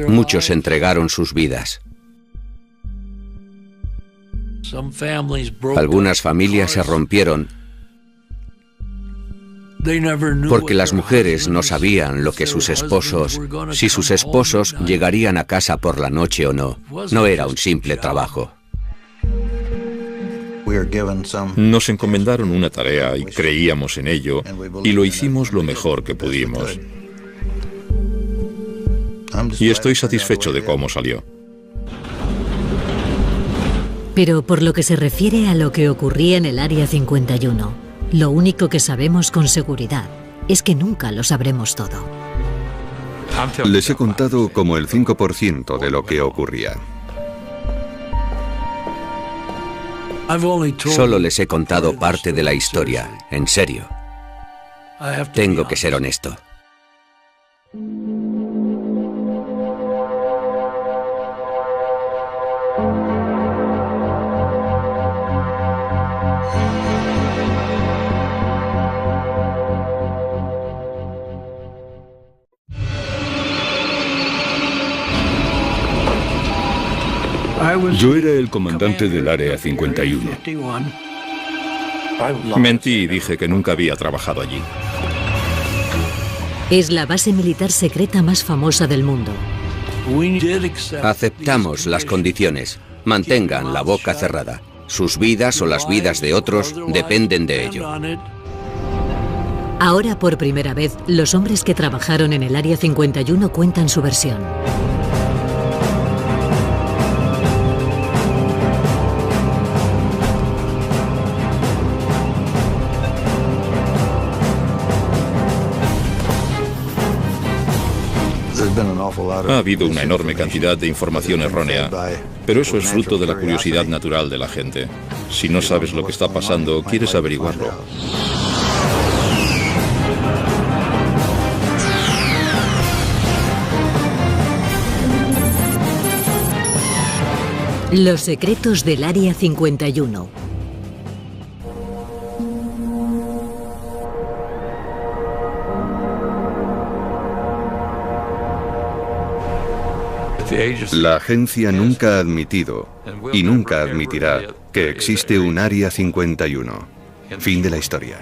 Muchos entregaron sus vidas. Algunas familias se rompieron porque las mujeres no sabían lo que sus esposos, si sus esposos llegarían a casa por la noche o no. No era un simple trabajo. Nos encomendaron una tarea y creíamos en ello y lo hicimos lo mejor que pudimos. Y estoy satisfecho de cómo salió. Pero por lo que se refiere a lo que ocurría en el Área 51, lo único que sabemos con seguridad es que nunca lo sabremos todo. Les he contado como el 5% de lo que ocurría. Solo les he contado parte de la historia, en serio. Tengo que ser honesto. Yo era el comandante del Área 51. Mentí y dije que nunca había trabajado allí. Es la base militar secreta más famosa del mundo. Aceptamos las condiciones. Mantengan la boca cerrada. Sus vidas o las vidas de otros dependen de ello. Ahora, por primera vez, los hombres que trabajaron en el Área 51 cuentan su versión. Ha habido una enorme cantidad de información errónea, pero eso es fruto de la curiosidad natural de la gente. Si no sabes lo que está pasando, quieres averiguarlo. Los secretos del Área 51. La agencia nunca ha admitido y nunca admitirá que existe un Área 51. Fin de la historia.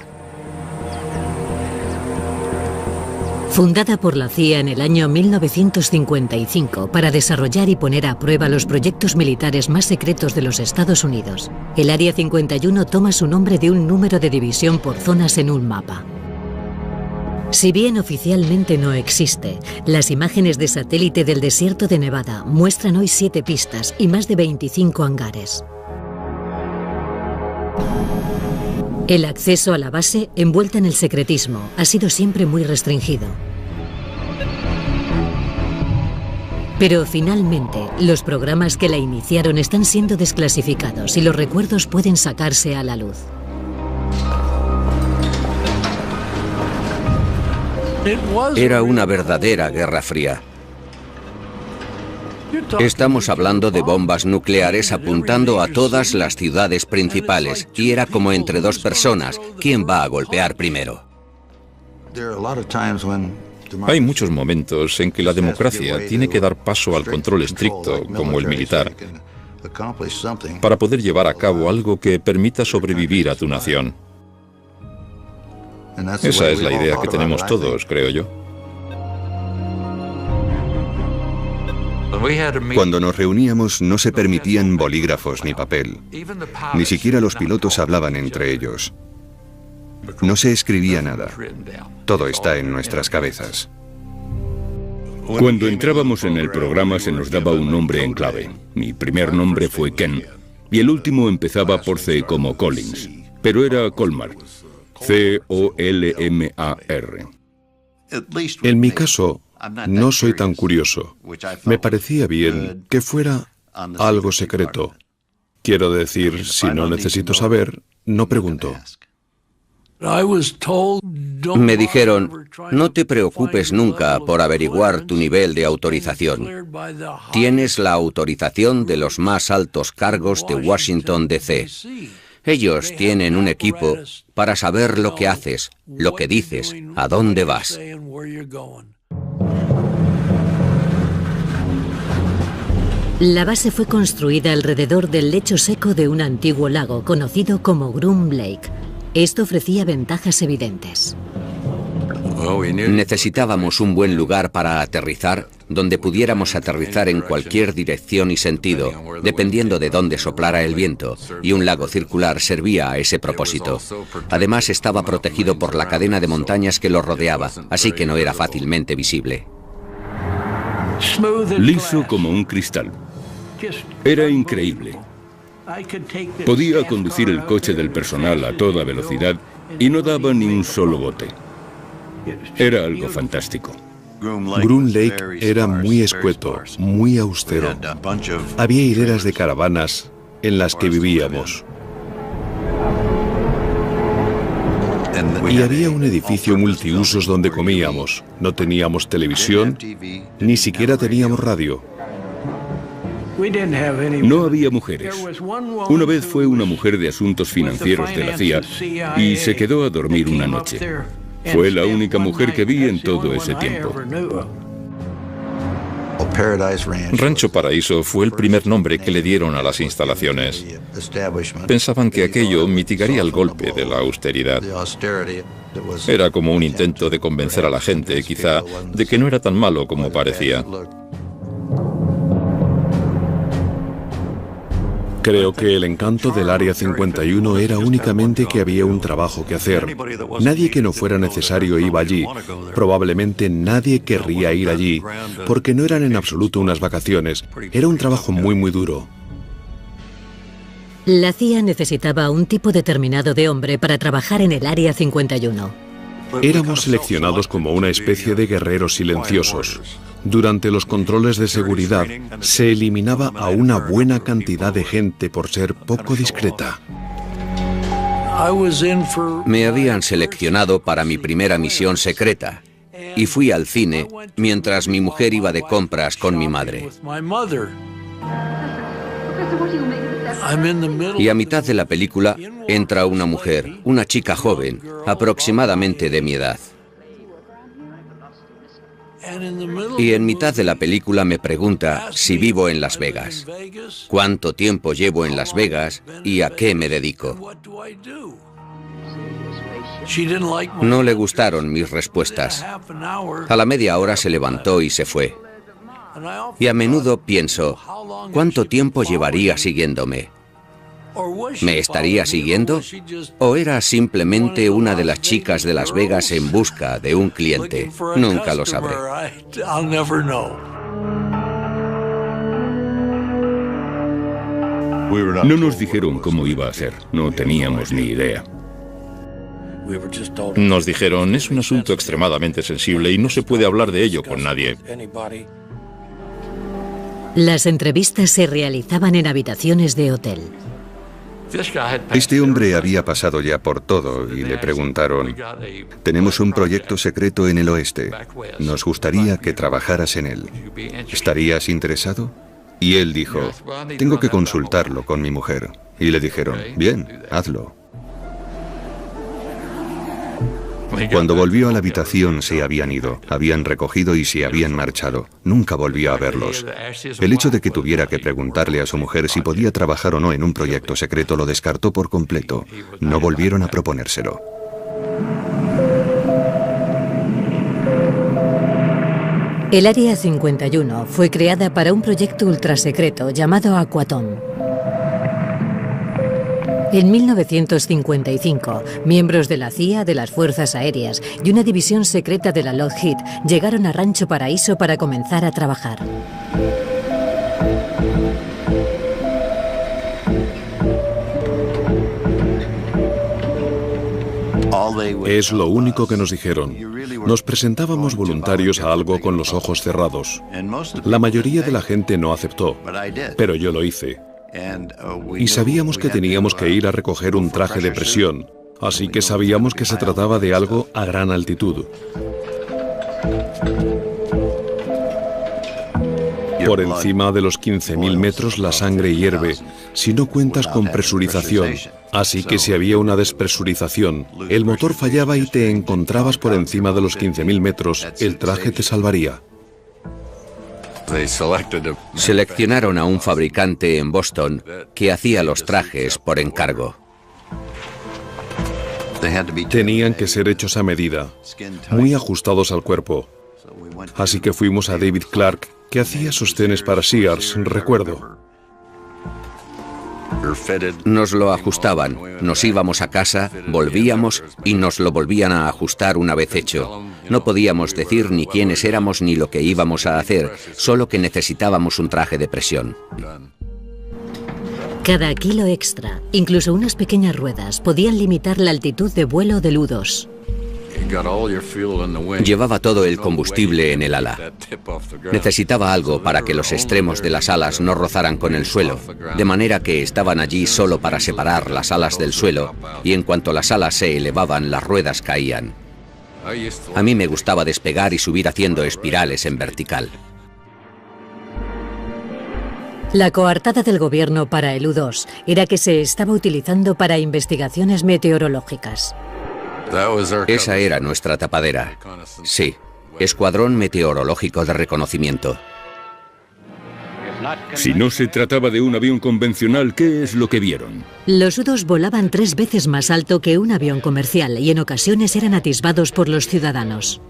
Fundada por la CIA en el año 1955 para desarrollar y poner a prueba los proyectos militares más secretos de los Estados Unidos, el Área 51 toma su nombre de un número de división por zonas en un mapa. Si bien oficialmente no existe, las imágenes de satélite del desierto de Nevada muestran hoy 7 pistas y más de 25 hangares. El acceso a la base, envuelta en el secretismo, ha sido siempre muy restringido. Pero finalmente, los programas que la iniciaron están siendo desclasificados y los recuerdos pueden sacarse a la luz. Era una verdadera guerra fría. Estamos hablando de bombas nucleares apuntando a todas las ciudades principales, y era como entre dos personas, ¿quién va a golpear primero? Hay muchos momentos en que la democracia tiene que dar paso al control estricto, como el militar, para poder llevar a cabo algo que permita sobrevivir a tu nación. Esa es la idea que tenemos todos, creo yo. Cuando nos reuníamos no se permitían bolígrafos ni papel. Ni siquiera los pilotos hablaban entre ellos. No se escribía nada. Todo está en nuestras cabezas. Cuando entrábamos en el programa se nos daba un nombre en clave. Mi primer nombre fue Ken, y el último empezaba por C como Collins, pero era Colmar. C-O-L-M-A-R. En mi caso, no soy tan curioso. Me parecía bien que fuera algo secreto. Quiero decir, si no necesito saber, no pregunto. Me dijeron, no te preocupes nunca por averiguar tu nivel de autorización. Tienes la autorización de los más altos cargos de Washington, D.C. Ellos tienen un equipo para saber lo que haces, lo que dices, a dónde vas. La base fue construida alrededor del lecho seco de un antiguo lago conocido como Groom Lake. Esto ofrecía ventajas evidentes. Necesitábamos un buen lugar para aterrizar, donde pudiéramos aterrizar en cualquier dirección y sentido, dependiendo de dónde soplara el viento, y un lago circular servía a ese propósito. Además, estaba protegido por la cadena de montañas que lo rodeaba, así que no era fácilmente visible. Liso como un cristal. Era increíble. Podía conducir el coche del personal a toda velocidad y no daba ni un solo bote. Era algo fantástico. Groom Lake era muy escueto, muy austero. Había hileras de caravanas en las que vivíamos. Y había un edificio multiusos donde comíamos. No teníamos televisión, ni siquiera teníamos radio. No había mujeres. Una vez fue una mujer de asuntos financieros de la CIA y se quedó a dormir una noche. Fue la única mujer que vi en todo ese tiempo. Rancho Paraíso fue el primer nombre que le dieron a las instalaciones. Pensaban que aquello mitigaría el golpe de la austeridad. Era como un intento de convencer a la gente, quizá, de que no era tan malo como parecía. Creo que el encanto del Área 51 era únicamente que había un trabajo que hacer. Nadie que no fuera necesario iba allí. Probablemente nadie querría ir allí, porque no eran en absoluto unas vacaciones. Era un trabajo muy duro. La CIA necesitaba un tipo determinado de hombre para trabajar en el Área 51. Éramos seleccionados como una especie de guerreros silenciosos. Durante los controles de seguridad se eliminaba a una buena cantidad de gente por ser poco discreta. Me habían seleccionado para mi primera misión secreta y fui al cine mientras mi mujer iba de compras con mi madre. Y a mitad de la película entra una mujer, una chica joven, aproximadamente de mi edad. Y en mitad de la película me pregunta si vivo en Las Vegas, cuánto tiempo llevo en Las Vegas y a qué me dedico. No le gustaron mis respuestas. A la media hora se levantó y se fue. Y a menudo pienso, ¿cuánto tiempo llevaría siguiéndome? ¿Me estaría siguiendo? ¿O era simplemente una de las chicas de Las Vegas en busca de un cliente? Nunca lo sabré. No nos dijeron cómo iba a ser, no teníamos ni idea. Nos dijeron, es un asunto extremadamente sensible y no se puede hablar de ello con nadie. Las entrevistas se realizaban en habitaciones de hotel. Este hombre había pasado ya por todo y le preguntaron: tenemos un proyecto secreto en el oeste. Nos gustaría que trabajaras en él. ¿Estarías interesado? Y él dijo: tengo que consultarlo con mi mujer. Y le dijeron: bien, hazlo. Cuando volvió a la habitación se habían ido, habían recogido y se habían marchado. Nunca volvió a verlos. El hecho de que tuviera que preguntarle a su mujer si podía trabajar o no en un proyecto secreto lo descartó por completo. No volvieron a proponérselo. El Área 51 fue creada para un proyecto ultrasecreto llamado Aquatom. En 1955, miembros de la CIA, de las Fuerzas Aéreas y una división secreta de la Lockheed llegaron a Rancho Paraíso para comenzar a trabajar. Es lo único que nos dijeron. Nos presentábamos voluntarios a algo con los ojos cerrados. La mayoría de la gente no aceptó, pero yo lo hice. Y sabíamos que teníamos que ir a recoger un traje de presión, así que sabíamos que se trataba de algo a gran altitud. Por encima de los 15.000 metros la sangre hierve, si no cuentas con presurización. Así que si había una despresurización, el motor fallaba y te encontrabas por encima de los 15.000 metros, el traje te salvaría. Seleccionaron a un fabricante en Boston que hacía los trajes por encargo. Tenían que ser hechos a medida, muy ajustados al cuerpo. Así que fuimos a David Clark, que hacía sostenes para Sears, recuerdo. Nos lo ajustaban, nos íbamos a casa, volvíamos y nos lo volvían a ajustar una vez hecho. No podíamos decir ni quiénes éramos ni lo que íbamos a hacer, solo que necesitábamos un traje de presión. Cada kilo extra, incluso unas pequeñas ruedas, podían limitar la altitud de vuelo del U-2. Llevaba todo el combustible en el ala. Necesitaba algo para que los extremos de las alas no rozaran con el suelo, de manera que estaban allí solo para separar las alas del suelo, y en cuanto las alas se elevaban, las ruedas caían. A mí me gustaba despegar y subir haciendo espirales en vertical. La coartada del gobierno para el U-2 era que se estaba utilizando para investigaciones meteorológicas. Esa era nuestra tapadera. Sí, Escuadrón Meteorológico de Reconocimiento. Si no se trataba de un avión convencional, ¿qué es lo que vieron? Los U-2 volaban 3 veces más alto que un avión comercial y en ocasiones eran atisbados por los ciudadanos.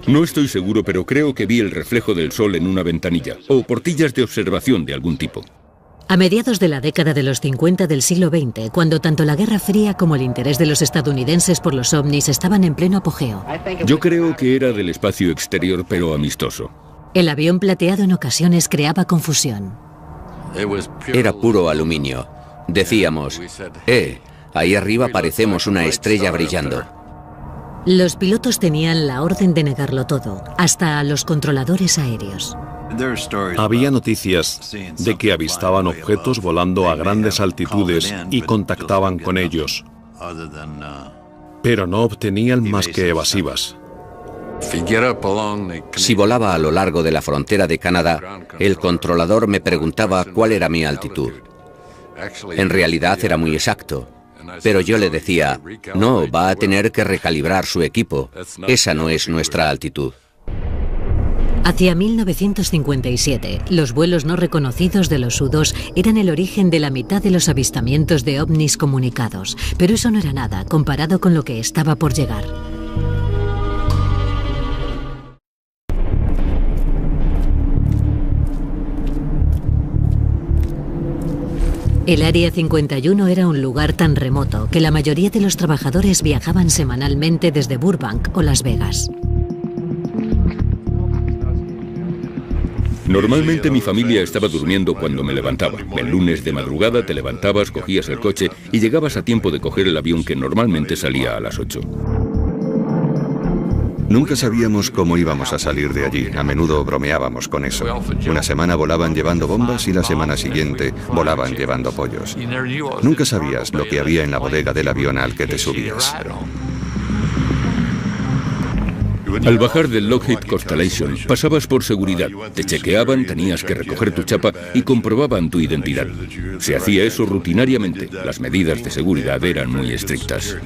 No estoy seguro, pero creo que vi el reflejo del sol en una ventanilla, o portillas de observación de algún tipo. A mediados de la década de los 50 del siglo XX, cuando tanto la Guerra Fría como el interés de los estadounidenses por los ovnis estaban en pleno apogeo. Yo creo que era del espacio exterior, pero amistoso. El avión plateado en ocasiones creaba confusión. Era puro aluminio. Decíamos, ahí arriba parecemos una estrella brillando. Los pilotos tenían la orden de negarlo todo, hasta a los controladores aéreos. Había noticias de que avistaban objetos volando a grandes altitudes y contactaban con ellos, pero no obtenían más que evasivas. Si volaba a lo largo de la frontera de Canadá, el controlador me preguntaba cuál era mi altitud. En realidad era muy exacto, pero yo le decía, no, va a tener que recalibrar su equipo, esa no es nuestra altitud. Hacia 1957, los vuelos no reconocidos de los U-2 eran el origen de la mitad de los avistamientos de ovnis comunicados, pero eso no era nada comparado con lo que estaba por llegar. El Área 51 era un lugar tan remoto que la mayoría de los trabajadores viajaban semanalmente desde Burbank o Las Vegas. Normalmente mi familia estaba durmiendo cuando me levantaba. El lunes de madrugada te levantabas, cogías el coche y llegabas a tiempo de coger el avión que normalmente salía a las 8. Nunca sabíamos cómo íbamos a salir de allí. A menudo bromeábamos con eso. Una semana volaban llevando bombas y la semana siguiente volaban llevando pollos. Nunca sabías lo que había en la bodega del avión al que te subías. Al bajar del Lockheed Constellation, pasabas por seguridad, te chequeaban, tenías que recoger tu chapa y comprobaban tu identidad. Se hacía eso rutinariamente. Las medidas de seguridad eran muy estrictas.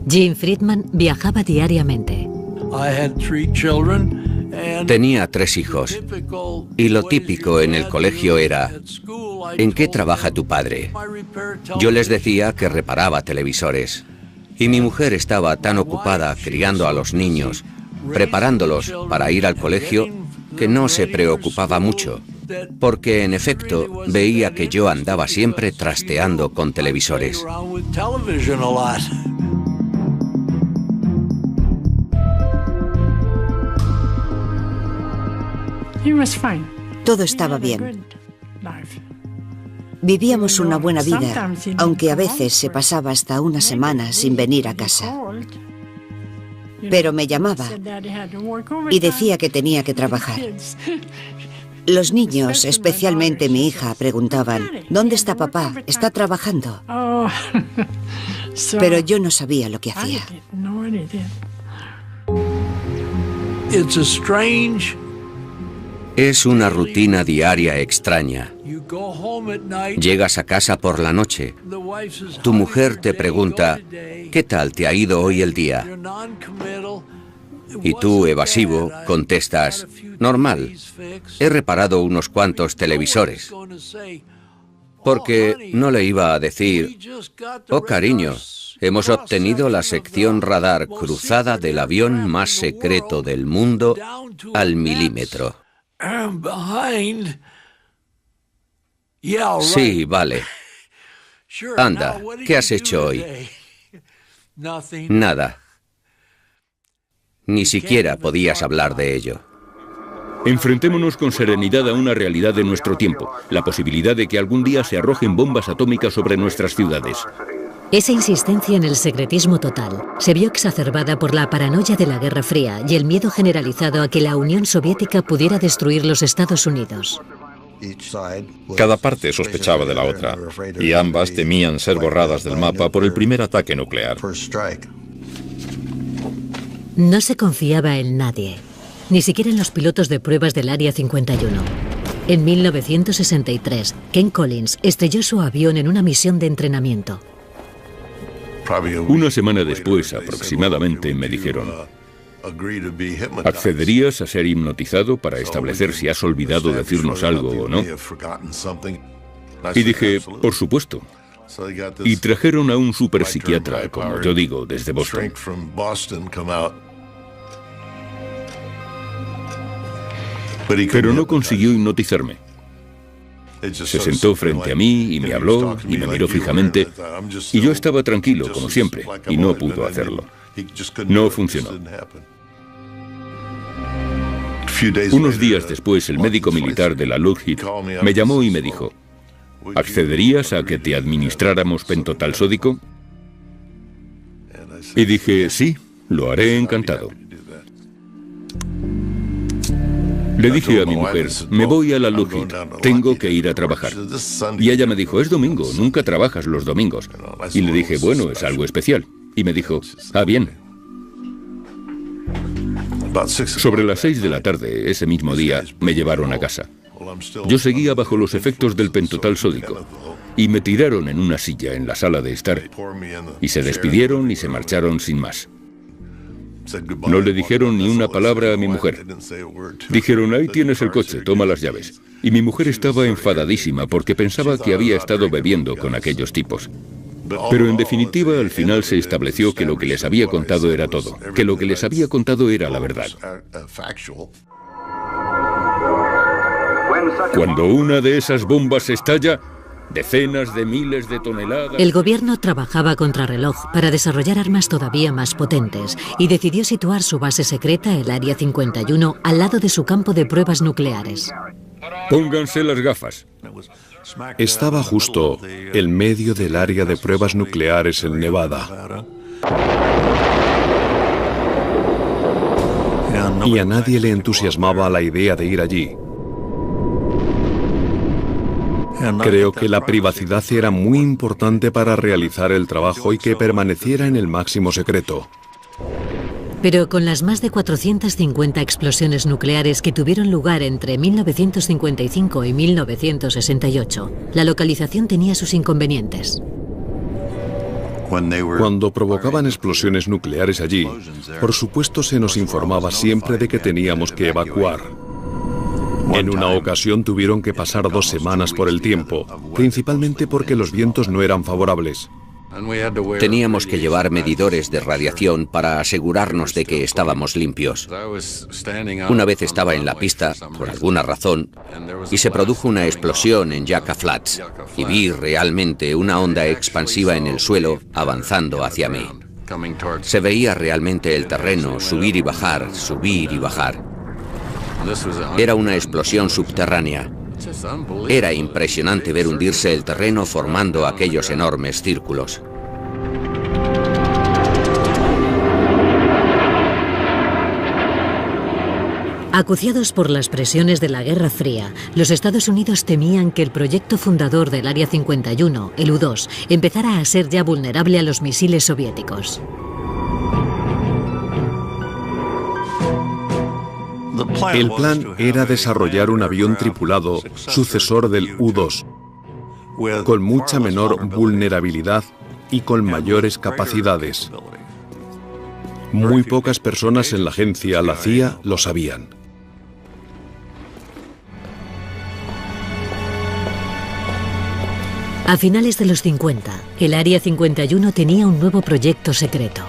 Jim Friedman viajaba diariamente. Tenía 3 hijos. Y lo típico en el colegio era: ¿en qué trabaja tu padre? Yo les decía que reparaba televisores. Y mi mujer estaba tan ocupada criando a los niños, preparándolos para ir al colegio, que no se preocupaba mucho, porque en efecto veía que yo andaba siempre trasteando con televisores. Todo estaba bien. Vivíamos una buena vida, aunque a veces se pasaba hasta una semana sin venir a casa. Pero me llamaba y decía que tenía que trabajar. Los niños, especialmente mi hija, preguntaban: ¿dónde está papá? ¿Está trabajando? Pero yo no sabía lo que hacía. Es una rutina diaria extraña. Llegas a casa por la noche. Tu mujer te pregunta: ¿qué tal te ha ido hoy el día? Y tú, evasivo, contestas: normal. He reparado unos cuantos televisores. Porque no le iba a decir: oh, cariño, hemos obtenido la sección radar cruzada del avión más secreto del mundo al milímetro. Sí, vale. Anda, ¿qué has hecho hoy? Nada. Ni siquiera podías hablar de ello. Enfrentémonos con serenidad a una realidad de nuestro tiempo, la posibilidad de que algún día se arrojen bombas atómicas sobre nuestras ciudades. Esa insistencia en el secretismo total se vio exacerbada por la paranoia de la Guerra Fría y el miedo generalizado a que la Unión Soviética pudiera destruir los Estados Unidos. Cada parte sospechaba de la otra, y ambas temían ser borradas del mapa por el primer ataque nuclear. No se confiaba en nadie, ni siquiera en los pilotos de pruebas del Área 51. En 1963, Ken Collins estrelló su avión en una misión de entrenamiento. Una semana después, aproximadamente, me dijeron: ¿accederías a ser hipnotizado para establecer si has olvidado decirnos algo o no? Y dije: por supuesto. Y trajeron a un superpsiquiatra, como yo digo, desde Boston. Pero no consiguió hipnotizarme. Se sentó frente a mí y me habló y me miró fijamente, y yo estaba tranquilo, como siempre, y no pudo hacerlo. No funcionó. Unos días después, el médico militar de la Lockheed me llamó y me dijo: ¿accederías a que te administráramos pentotal sódico? Y dije: sí, lo haré encantado. Le dije a mi mujer: me voy a la Lockheed, tengo que ir a trabajar. Y ella me dijo: es domingo, nunca trabajas los domingos. Y le dije: bueno, es algo especial. Y me dijo: ah, bien. Sobre las 6 de la tarde, ese mismo día, me llevaron a casa. Yo seguía bajo los efectos del pentotal sódico, y me tiraron en una silla en la sala de estar, y se despidieron y se marcharon sin más. No le dijeron ni una palabra a mi mujer. Dijeron: ahí tienes el coche, toma las llaves. Y mi mujer estaba enfadadísima porque pensaba que había estado bebiendo con aquellos tipos. Pero en definitiva, al final se estableció que lo que les había contado era todo, que lo que les había contado era la verdad. Cuando una de esas bombas estalla, Decenas de miles de toneladas. El gobierno trabajaba contrarreloj para desarrollar armas todavía más potentes y decidió situar su base secreta, el Área 51, al lado de su campo de pruebas nucleares. Pónganse las gafas. Estaba justo en medio del área de pruebas nucleares en Nevada. Y a nadie le entusiasmaba la idea de ir allí. Creo que la privacidad era muy importante para realizar el trabajo y que permaneciera en el máximo secreto. Pero con las más de 450 explosiones nucleares que tuvieron lugar entre 1955 y 1968, la localización tenía sus inconvenientes. Cuando provocaban explosiones nucleares allí, por supuesto se nos informaba siempre de que teníamos que evacuar. En una ocasión tuvieron que pasar 2 semanas por el tiempo, principalmente porque los vientos no eran favorables. Teníamos que llevar medidores de radiación para asegurarnos de que estábamos limpios. Una vez estaba en la pista, por alguna razón, y se produjo una explosión en Yucca Flats, y vi realmente una onda expansiva en el suelo avanzando hacia mí. Se veía realmente el terreno subir y bajar, subir y bajar. Era una explosión subterránea. Era impresionante ver hundirse el terreno formando aquellos enormes círculos. Acuciados por las presiones de la Guerra Fría, los Estados Unidos temían que el proyecto fundador del Área 51, el U-2, empezara a ser ya vulnerable a los misiles soviéticos. El plan era desarrollar un avión tripulado sucesor del U-2, con mucha menor vulnerabilidad y con mayores capacidades. Muy pocas personas en la agencia, la CIA, lo sabían. A finales de los 50, el Área 51 tenía un nuevo proyecto secreto.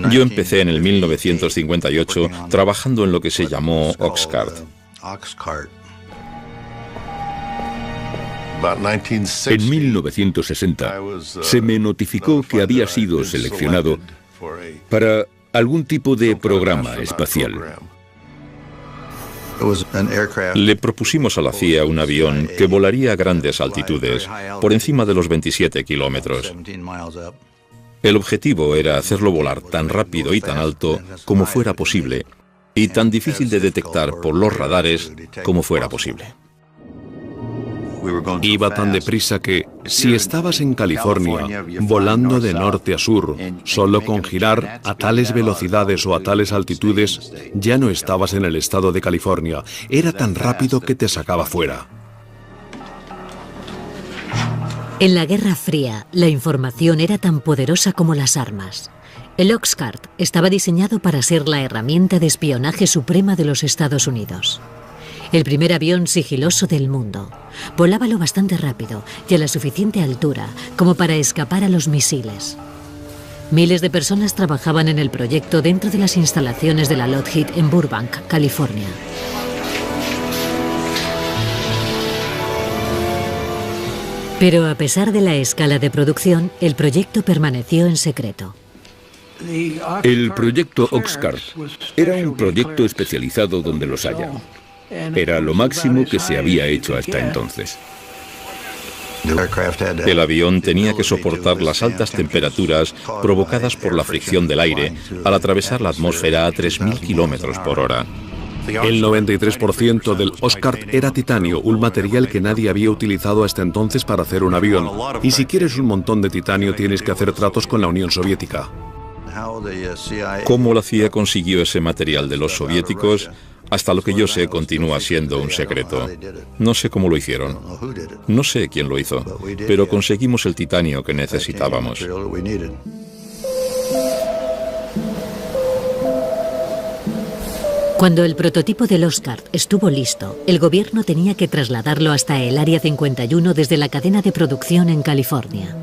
Yo empecé en el 1958 trabajando en lo que se llamó Oxcart. En 1960 se me notificó que había sido seleccionado para algún tipo de programa espacial. Le propusimos a la CIA un avión que volaría a grandes altitudes, por encima de los 27 kilómetros. El objetivo era hacerlo volar tan rápido y tan alto como fuera posible, y tan difícil de detectar por los radares como fuera posible. Iba tan deprisa que, si estabas en California, volando de norte a sur, solo con girar a tales velocidades o a tales altitudes, ya no estabas en el estado de California. Era tan rápido que te sacaba fuera. En la Guerra Fría, la información era tan poderosa como las armas. El Oxcart estaba diseñado para ser la herramienta de espionaje suprema de los Estados Unidos. El primer avión sigiloso del mundo. Volaba lo bastante rápido y a la suficiente altura como para escapar a los misiles. Miles de personas trabajaban en el proyecto dentro de las instalaciones de la Lockheed en Burbank, California. Pero a pesar de la escala de producción, el proyecto permaneció en secreto. El proyecto Oxcart era un proyecto especializado donde los haya. Era lo máximo que se había hecho hasta entonces. El avión tenía que soportar las altas temperaturas provocadas por la fricción del aire al atravesar la atmósfera a 3.000 kilómetros por hora. El 93% del Oxcart era titanio, un material que nadie había utilizado hasta entonces para hacer un avión. Y si quieres un montón de titanio, tienes que hacer tratos con la Unión Soviética. ¿Cómo la CIA consiguió ese material de los soviéticos? Hasta lo que yo sé, continúa siendo un secreto. No sé cómo lo hicieron. No sé quién lo hizo, pero conseguimos el titanio que necesitábamos. Cuando el prototipo del Oxcart estuvo listo, el gobierno tenía que trasladarlo hasta el Área 51 desde la cadena de producción en California.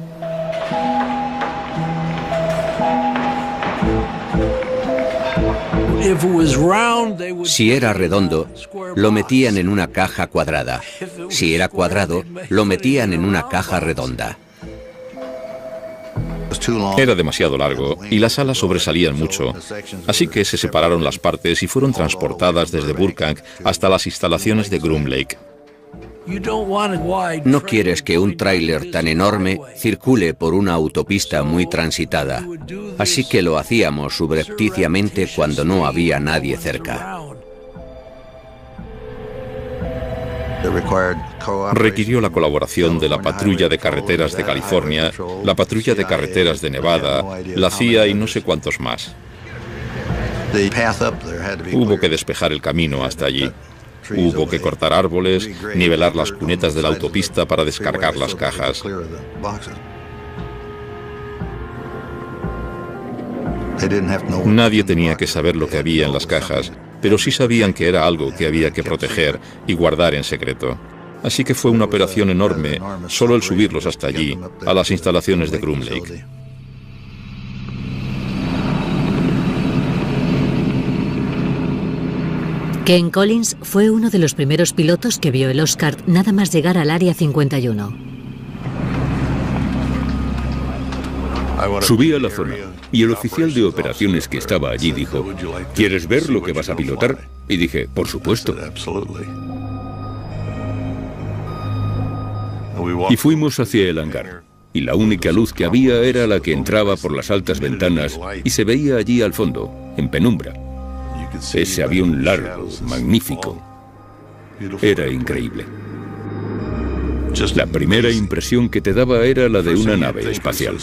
Si era redondo, lo metían en una caja cuadrada. Si era cuadrado, lo metían en una caja redonda. Era demasiado largo y las alas sobresalían mucho, así que se separaron las partes y fueron transportadas desde Burbank hasta las instalaciones de Groom Lake. No quieres que un tráiler tan enorme circule por una autopista muy transitada, así que lo hacíamos subrepticiamente cuando no había nadie cerca. Requirió la colaboración de la Patrulla de Carreteras de California, la Patrulla de Carreteras de Nevada, la CIA y no sé cuántos más. Hubo que despejar el camino hasta allí. Hubo que cortar árboles, nivelar las cunetas de la autopista para descargar las cajas. Nadie tenía que saber lo que había en las cajas, pero sí sabían que era algo que había que proteger y guardar en secreto. Así que fue una operación enorme, solo el subirlos hasta allí, a las instalaciones de Groom Lake. Ken Collins fue uno de los primeros pilotos que vio el Oscar nada más llegar al Área 51. Subí a la zona y el oficial de operaciones que estaba allí dijo: ¿quieres ver lo que vas a pilotar? Y dije: por supuesto. Y fuimos hacia el hangar. Y la única luz que había era la que entraba por las altas ventanas y se veía allí al fondo, en penumbra. Ese avión largo, magnífico. Era increíble. La primera impresión que te daba era la de una nave espacial.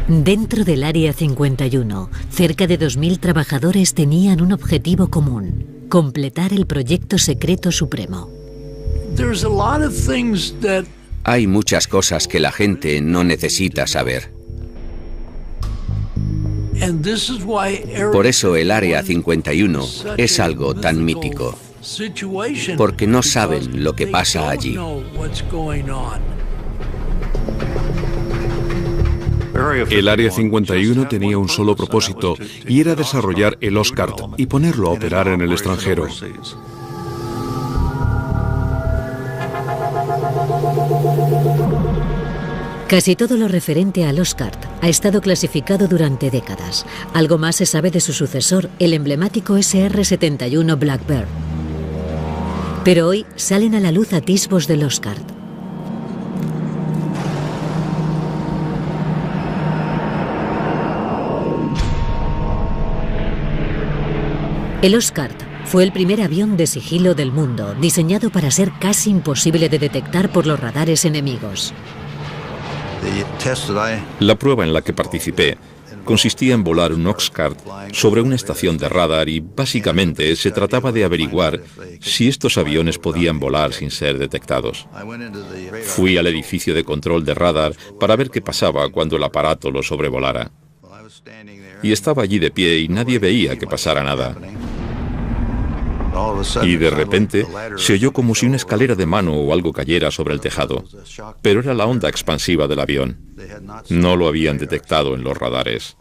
Dentro del Área 51, cerca de 2.000 trabajadores tenían un objetivo común: completar el proyecto secreto supremo. Hay muchas cosas que la gente no necesita saber. Por eso el Área 51 es algo tan mítico, porque no saben lo que pasa allí. El Área 51 tenía un solo propósito, y era desarrollar el Oscar y ponerlo a operar en el extranjero. Casi todo lo referente al Oscar ha estado clasificado durante décadas. Algo más se sabe de su sucesor, el emblemático SR-71 Blackbird. Pero hoy salen a la luz atisbos del Oscar. El Oscar fue el primer avión de sigilo del mundo, diseñado para ser casi imposible de detectar por los radares enemigos. La prueba en la que participé consistía en volar un Oxcart sobre una estación de radar y básicamente se trataba de averiguar si estos aviones podían volar sin ser detectados. Fui al edificio de control de radar para ver qué pasaba cuando el aparato lo sobrevolara. Y estaba allí de pie y nadie veía que pasara nada. Y de repente se oyó como si una escalera de mano o algo cayera sobre el tejado. Pero era la onda expansiva del avión. No lo habían detectado en los radares.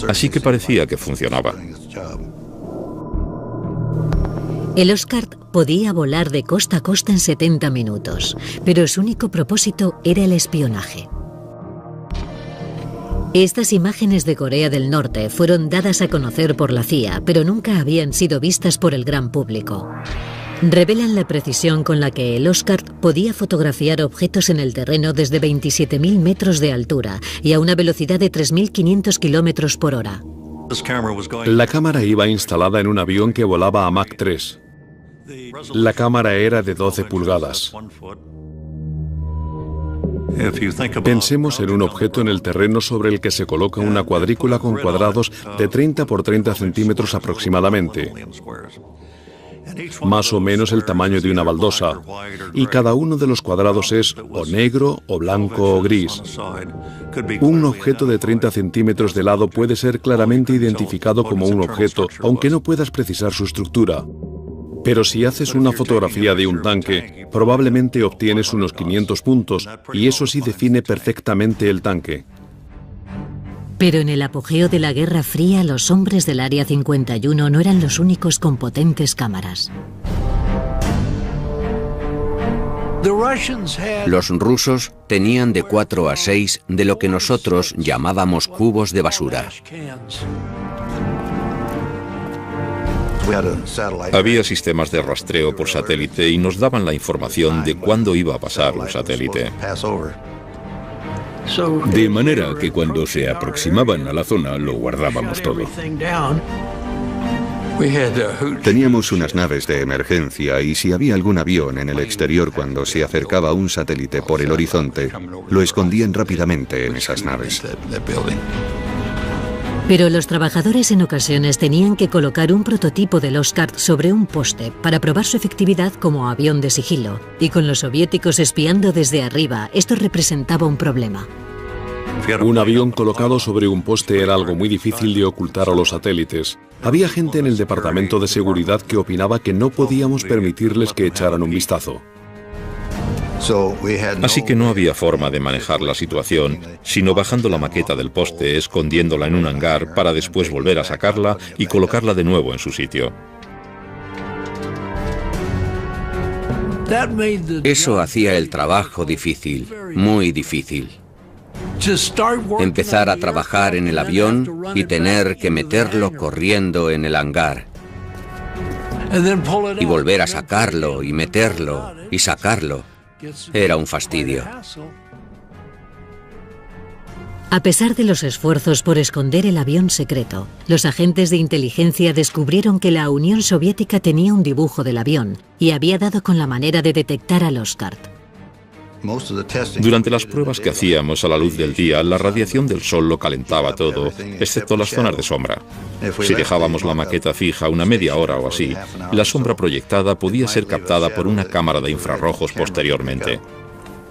Así que parecía que funcionaba. El Oscar podía volar de costa a costa en 70 minutos, pero su único propósito era el espionaje. Estas imágenes de Corea del Norte fueron dadas a conocer por la CIA, pero nunca habían sido vistas por el gran público. Revelan la precisión con la que el Oscar podía fotografiar objetos en el terreno desde 27.000 metros de altura y a una velocidad de 3.500 kilómetros por hora. La cámara iba instalada en un avión que volaba a Mach 3. La cámara era de 12 pulgadas. Pensemos en un objeto en el terreno sobre el que se coloca una cuadrícula con cuadrados de 30 por 30 centímetros aproximadamente, más o menos el tamaño de una baldosa, y cada uno de los cuadrados es o negro, o blanco, o gris. Un objeto de 30 centímetros de lado puede ser claramente identificado como un objeto, aunque no puedas precisar su estructura. Pero si haces una fotografía de un tanque, probablemente obtienes unos 500 puntos, y eso sí define perfectamente el tanque. Pero en el apogeo de la Guerra Fría, los hombres del Área 51 no eran los únicos con potentes cámaras. Los rusos tenían de 4 a 6 de lo que nosotros llamábamos cubos de basura. Había sistemas de rastreo por satélite y nos daban la información de cuándo iba a pasar un satélite. De manera que cuando se aproximaban a la zona lo guardábamos todo. Teníamos unas naves de emergencia y si había algún avión en el exterior cuando se acercaba un satélite por el horizonte, lo escondían rápidamente en esas naves. Pero los trabajadores en ocasiones tenían que colocar un prototipo del Oscar sobre un poste para probar su efectividad como avión de sigilo, y con los soviéticos espiando desde arriba, esto representaba un problema. Un avión colocado sobre un poste era algo muy difícil de ocultar a los satélites. Había gente en el departamento de seguridad que opinaba que no podíamos permitirles que echaran un vistazo. Así que no había forma de manejar la situación, sino bajando la maqueta del poste, escondiéndola en un hangar para después volver a sacarla y colocarla de nuevo en su sitio. Eso hacía el trabajo difícil, muy difícil. Empezar a trabajar en el avión y tener que meterlo corriendo en el hangar. Y volver a sacarlo y meterlo y sacarlo. Era un fastidio. A pesar de los esfuerzos por esconder el avión secreto, los agentes de inteligencia descubrieron que la Unión Soviética tenía un dibujo del avión y había dado con la manera de detectar al Oscar. Durante las pruebas que hacíamos a la luz del día, la radiación del sol lo calentaba todo, excepto las zonas de sombra. Si dejábamos la maqueta fija una media hora o así, la sombra proyectada podía ser captada por una cámara de infrarrojos posteriormente.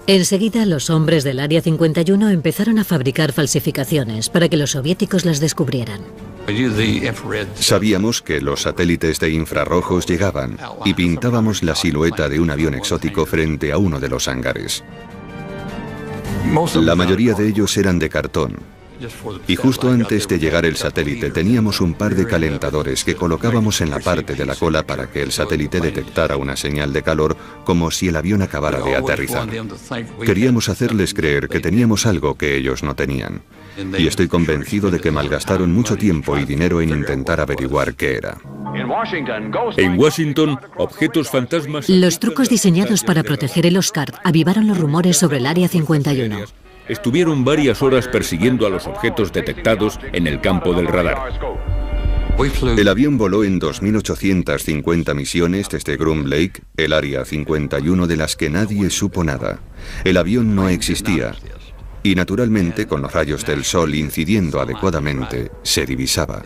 Enseguida, los hombres del Área 51 empezaron a fabricar falsificaciones para que los soviéticos las descubrieran. Sabíamos que los satélites de infrarrojos llegaban y pintábamos la silueta de un avión exótico frente a uno de los hangares. La mayoría de ellos eran de cartón. Y justo antes de llegar el satélite teníamos un par de calentadores que colocábamos en la parte de la cola para que el satélite detectara una señal de calor como si el avión acabara de aterrizar. Queríamos hacerles creer que teníamos algo que ellos no tenían. Y estoy convencido de que malgastaron mucho tiempo y dinero en intentar averiguar qué era. En Washington, objetos fantasmas... Los trucos diseñados para proteger el Oscar avivaron los rumores sobre el Área 51. Estuvieron varias horas persiguiendo a los objetos detectados en el campo del radar. El avión voló en 2.850 misiones desde Groom Lake, el Área 51 de las que nadie supo nada. El avión no existía. Y naturalmente, con los rayos del sol incidiendo adecuadamente, se divisaba.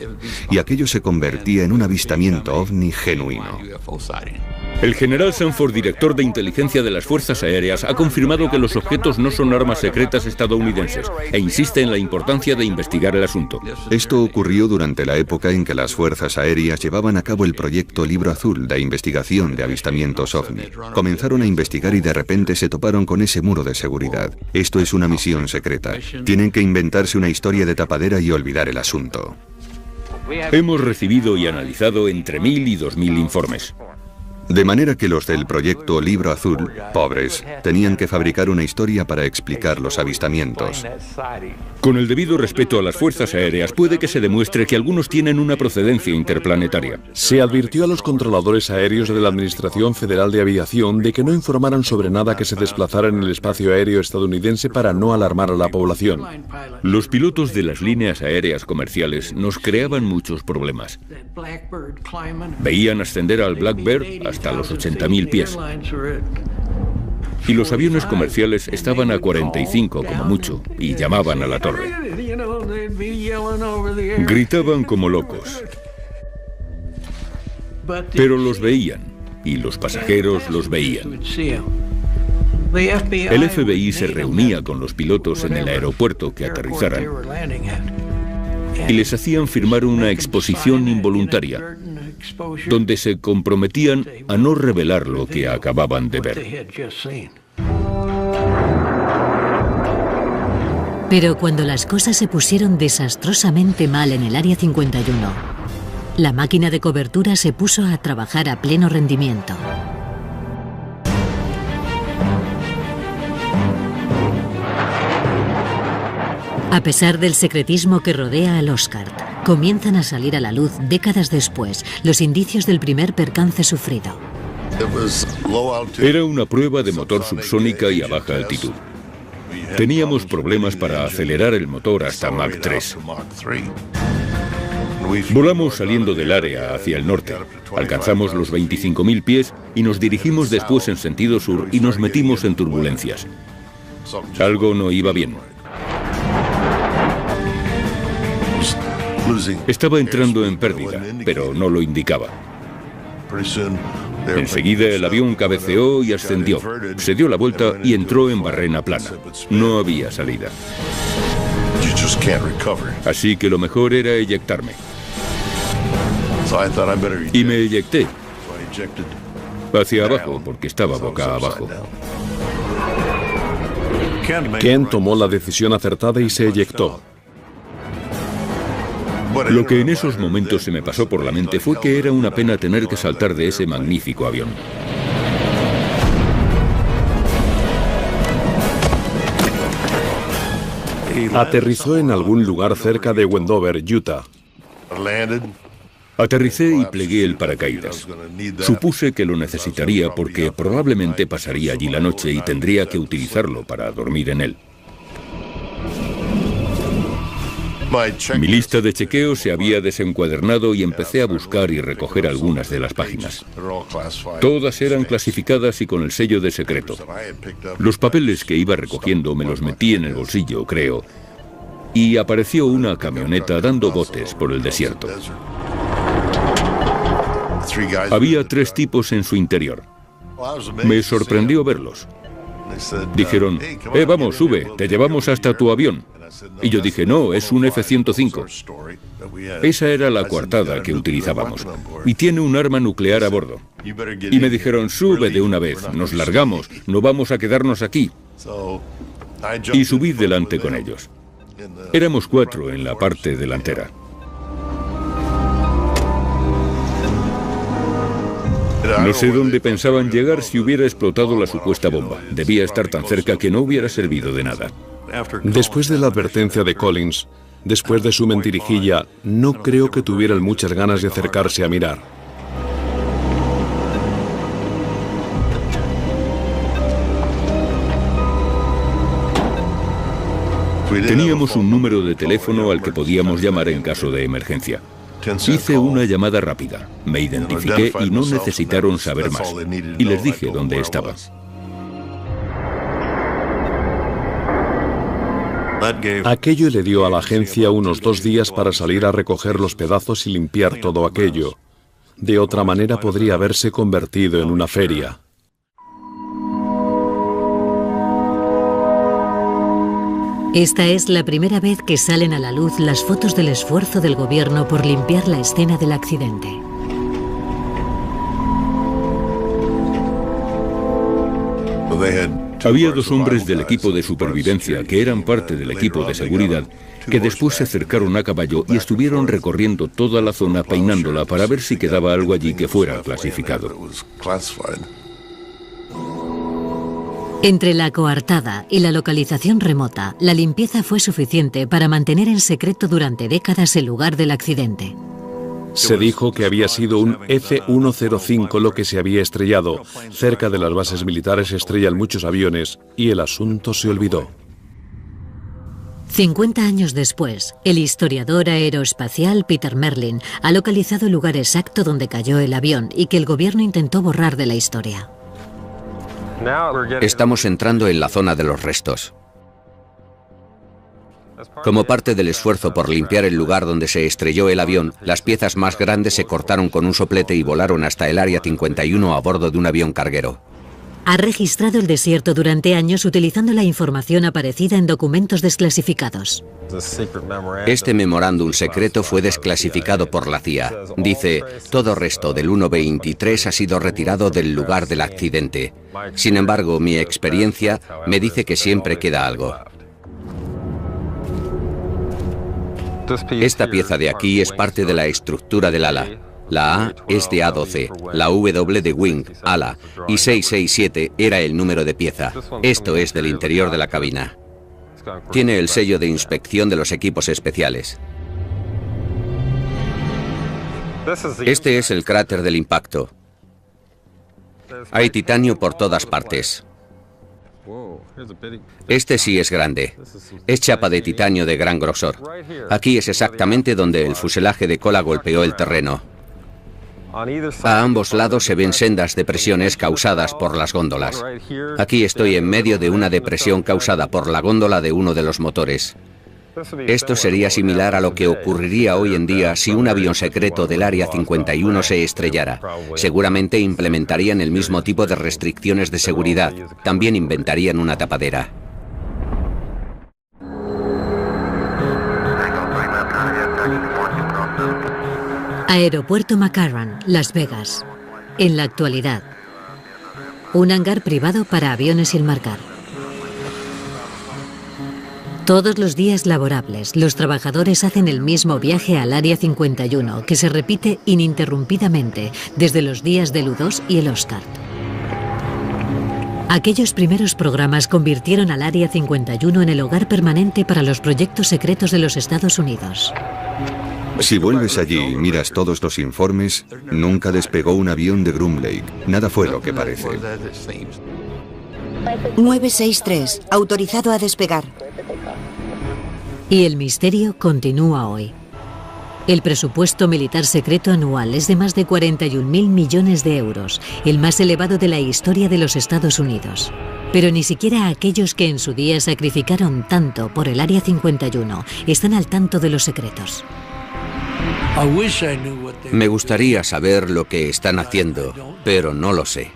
Y aquello se convertía en un avistamiento ovni genuino. El general Sanford, director de inteligencia de las Fuerzas Aéreas, ha confirmado que los objetos no son armas secretas estadounidenses e insiste en la importancia de investigar el asunto. Esto ocurrió durante la época en que las Fuerzas Aéreas llevaban a cabo el proyecto Libro Azul de investigación de avistamientos ovni. Comenzaron a investigar y de repente se toparon con ese muro de seguridad. Esto es una misión secreta. Tienen que inventarse una historia de tapadera y olvidar el asunto. Hemos recibido y analizado entre 1.000 y 2.000 informes. De manera que los del proyecto Libro Azul, pobres, tenían que fabricar una historia para explicar los avistamientos. Con el debido respeto a las fuerzas aéreas, puede que se demuestre que algunos tienen una procedencia interplanetaria. Se advirtió a los controladores aéreos de la Administración Federal de Aviación de que no informaran sobre nada que se desplazara en el espacio aéreo estadounidense para no alarmar a la población. Los pilotos de las líneas aéreas comerciales nos creaban muchos problemas. Veían ascender al Blackbird hasta los 80.000 pies. Y los aviones comerciales estaban a 45 como mucho y llamaban a la torre. Gritaban como locos. Pero los veían y los pasajeros los veían. El FBI se reunía con los pilotos en el aeropuerto que aterrizaran y les hacían firmar una exposición involuntaria donde se comprometían a no revelar lo que acababan de ver. Pero cuando las cosas se pusieron desastrosamente mal en el Área 51, la máquina de cobertura se puso a trabajar a pleno rendimiento. A pesar del secretismo que rodea al Oscar, comienzan a salir a la luz décadas después los indicios del primer percance sufrido. Era una prueba de motor subsónica y a baja altitud. Teníamos problemas para acelerar el motor hasta Mach 3. Volamos saliendo del área hacia el norte. Alcanzamos los 25.000 pies y nos dirigimos después en sentido sur y nos metimos en turbulencias. Algo no iba bien. Estaba entrando en pérdida, pero no lo indicaba. Enseguida el avión cabeceó y ascendió. Se dio la vuelta y entró en barrena plana. No había salida. Así que lo mejor era eyectarme. Y me eyecté. Hacia abajo, porque estaba boca abajo. Ken tomó la decisión acertada y se eyectó. Lo que en esos momentos se me pasó por la mente fue que era una pena tener que saltar de ese magnífico avión. Aterrizó en algún lugar cerca de Wendover, Utah. Aterricé y plegué el paracaídas. Supuse que lo necesitaría porque probablemente pasaría allí la noche y tendría que utilizarlo para dormir en él. Mi lista de chequeo se había desencuadernado y empecé a buscar y recoger algunas de las páginas. Todas eran clasificadas y con el sello de secreto. Los papeles que iba recogiendo me los metí en el bolsillo, creo, y apareció una camioneta dando botes por el desierto. Había 3 tipos en su interior. Me sorprendió verlos. Dijeron, vamos, sube, te llevamos hasta tu avión. Y yo dije, no, es un F-105. Esa era la coartada que utilizábamos. Y tiene un arma nuclear a bordo. Y me dijeron, sube de una vez, nos largamos, no vamos a quedarnos aquí. Y subí delante con ellos. Éramos 4 en la parte delantera. No sé dónde pensaban llegar si hubiera explotado la supuesta bomba. Debía estar tan cerca que no hubiera servido de nada. Después de la advertencia de Collins, después de su mentirijilla, no creo que tuvieran muchas ganas de acercarse a mirar. Teníamos un número de teléfono al que podíamos llamar en caso de emergencia. Hice una llamada rápida, me identifiqué y no necesitaron saber más. Y les dije dónde estaba. Aquello le dio a la agencia unos 2 días para salir a recoger los pedazos y limpiar todo aquello. De otra manera podría haberse convertido en una feria. Esta es la primera vez que salen a la luz las fotos del esfuerzo del gobierno por limpiar la escena del accidente. Había 2 hombres del equipo de supervivencia que eran parte del equipo de seguridad que después se acercaron a caballo y estuvieron recorriendo toda la zona peinándola para ver si quedaba algo allí que fuera clasificado. Entre la coartada y la localización remota, la limpieza fue suficiente para mantener en secreto durante décadas el lugar del accidente. Se dijo que había sido un F-105 lo que se había estrellado. Cerca de las bases militares se estrellan muchos aviones y el asunto se olvidó. 50 años después, el historiador aeroespacial Peter Merlin ha localizado el lugar exacto donde cayó el avión y que el gobierno intentó borrar de la historia. Estamos entrando en la zona de los restos. Como parte del esfuerzo por limpiar el lugar donde se estrelló el avión, las piezas más grandes se cortaron con un soplete y volaron hasta el Área 51 a bordo de un avión carguero. Ha registrado el desierto durante años utilizando la información aparecida en documentos desclasificados. Este memorándum secreto fue desclasificado por la CIA. Dice, todo resto del 1-23 ha sido retirado del lugar del accidente. Sin embargo, mi experiencia me dice que siempre queda algo. Esta pieza de aquí es parte de la estructura del ala. La A es de A12, la W de wing, ala, y 667 era el número de pieza. Esto es del interior de la cabina. Tiene el sello de inspección de los equipos especiales. Este es el cráter del impacto. Hay titanio por todas partes. Este sí es grande. Es chapa de titanio de gran grosor. Aquí es exactamente donde el fuselaje de cola golpeó el terreno. A ambos lados se ven sendas depresiones causadas por las góndolas. Aquí estoy en medio de una depresión causada por la góndola de uno de los motores. Esto sería similar a lo que ocurriría hoy en día si un avión secreto del Área 51 se estrellara. Seguramente implementarían el mismo tipo de restricciones de seguridad. También inventarían una tapadera. Aeropuerto McCarran, Las Vegas. En la actualidad, un hangar privado para aviones sin marcar. Todos los días laborables, los trabajadores hacen el mismo viaje al Área 51, que se repite ininterrumpidamente desde los días del U-2 y el Oscar. Aquellos primeros programas convirtieron al Área 51 en el hogar permanente para los proyectos secretos de los Estados Unidos. Si vuelves allí y miras todos los informes, nunca despegó un avión de Groom Lake. Nada fue lo que parece. 963, autorizado a despegar. Y el misterio continúa hoy. El presupuesto militar secreto anual es de más de 41.000 millones de euros, el más elevado de la historia de los Estados Unidos. Pero ni siquiera aquellos que en su día sacrificaron tanto por el Área 51 están al tanto de los secretos. Me gustaría saber lo que están haciendo, pero no lo sé.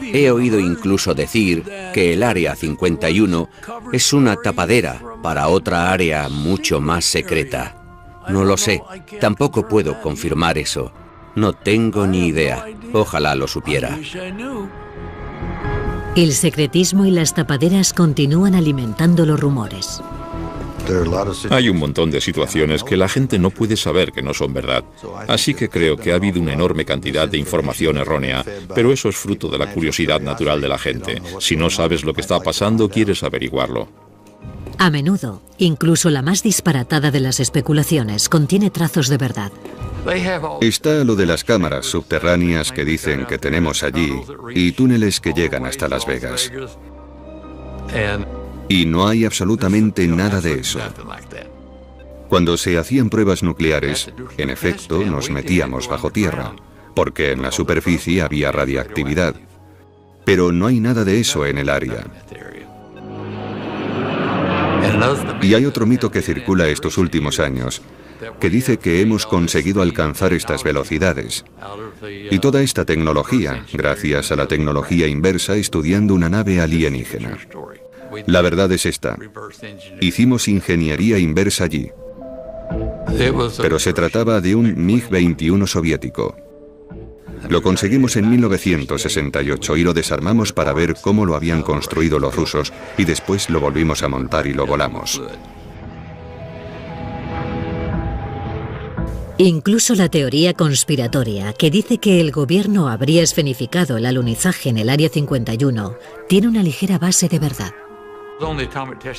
He oído incluso decir que el Área 51 es una tapadera para otra área mucho más secreta. No lo sé, tampoco puedo confirmar eso. No tengo ni idea. Ojalá lo supiera. El secretismo y las tapaderas continúan alimentando los rumores. Hay un montón de situaciones que la gente no puede saber que no son verdad. Así que creo que ha habido una enorme cantidad de información errónea, pero eso es fruto de la curiosidad natural de la gente. Si no sabes lo que está pasando, quieres averiguarlo. A menudo, incluso la más disparatada de las especulaciones contiene trazos de verdad. Está lo de las cámaras subterráneas que dicen que tenemos allí y túneles que llegan hasta Las Vegas. Y no hay absolutamente nada de eso. Cuando se hacían pruebas nucleares, en efecto, nos metíamos bajo tierra, porque en la superficie había radiactividad. Pero no hay nada de eso en el área. Y hay otro mito que circula estos últimos años, que dice que hemos conseguido alcanzar estas velocidades. Y toda esta tecnología, gracias a la tecnología inversa estudiando una nave alienígena. La verdad es esta. Hicimos ingeniería inversa allí. Pero se trataba de un MiG-21 soviético. Lo conseguimos en 1968 y lo desarmamos para ver cómo lo habían construido los rusos y después lo volvimos a montar y lo volamos. Incluso la teoría conspiratoria, que dice que el gobierno habría escenificado el alunizaje en el Área 51, tiene una ligera base de verdad.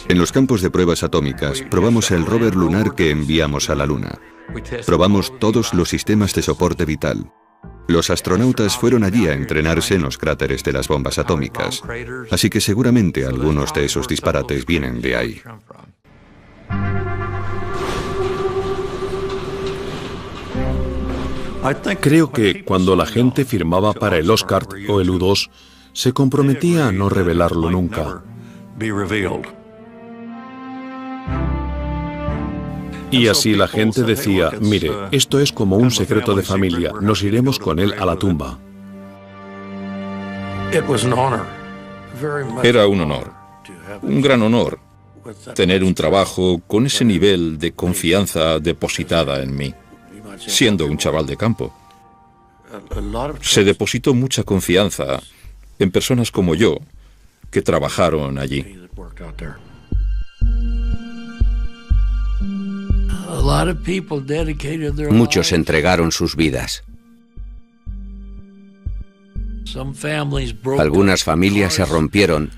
En los campos de pruebas atómicas, probamos el rover lunar que enviamos a la Luna. Probamos todos los sistemas de soporte vital. Los astronautas fueron allí a entrenarse en los cráteres de las bombas atómicas, así que seguramente algunos de esos disparates vienen de ahí. Creo que cuando la gente firmaba para el Oscar o el U-2, se comprometía a no revelarlo nunca. Y así la gente decía, mire, esto es como un secreto de familia, nos iremos con él a la tumba. Era un honor, un gran honor, tener un trabajo con ese nivel de confianza depositada en mí, siendo un chaval de campo. Se depositó mucha confianza en personas como yo, que trabajaron allí. Muchos entregaron sus vidas. Algunas familias se rompieron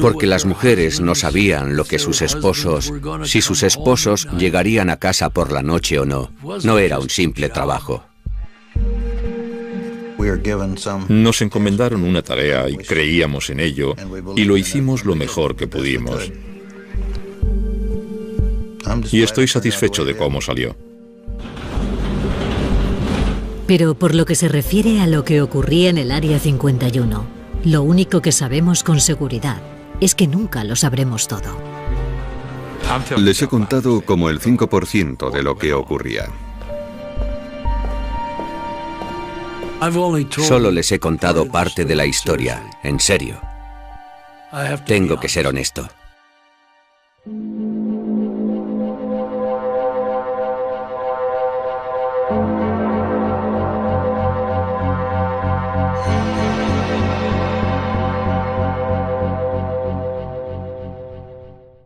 porque las mujeres no sabían lo que sus esposos, si sus esposos llegarían a casa por la noche o no. No era un simple trabajo. Nos encomendaron una tarea y creíamos en ello y lo hicimos lo mejor que pudimos. Y estoy satisfecho de cómo salió. Pero por lo que se refiere a lo que ocurría en el Área 51, lo único que sabemos con seguridad es que nunca lo sabremos todo. Les he contado como el 5% de lo que ocurría. Solo les he contado parte de la historia, en serio. Tengo que ser honesto.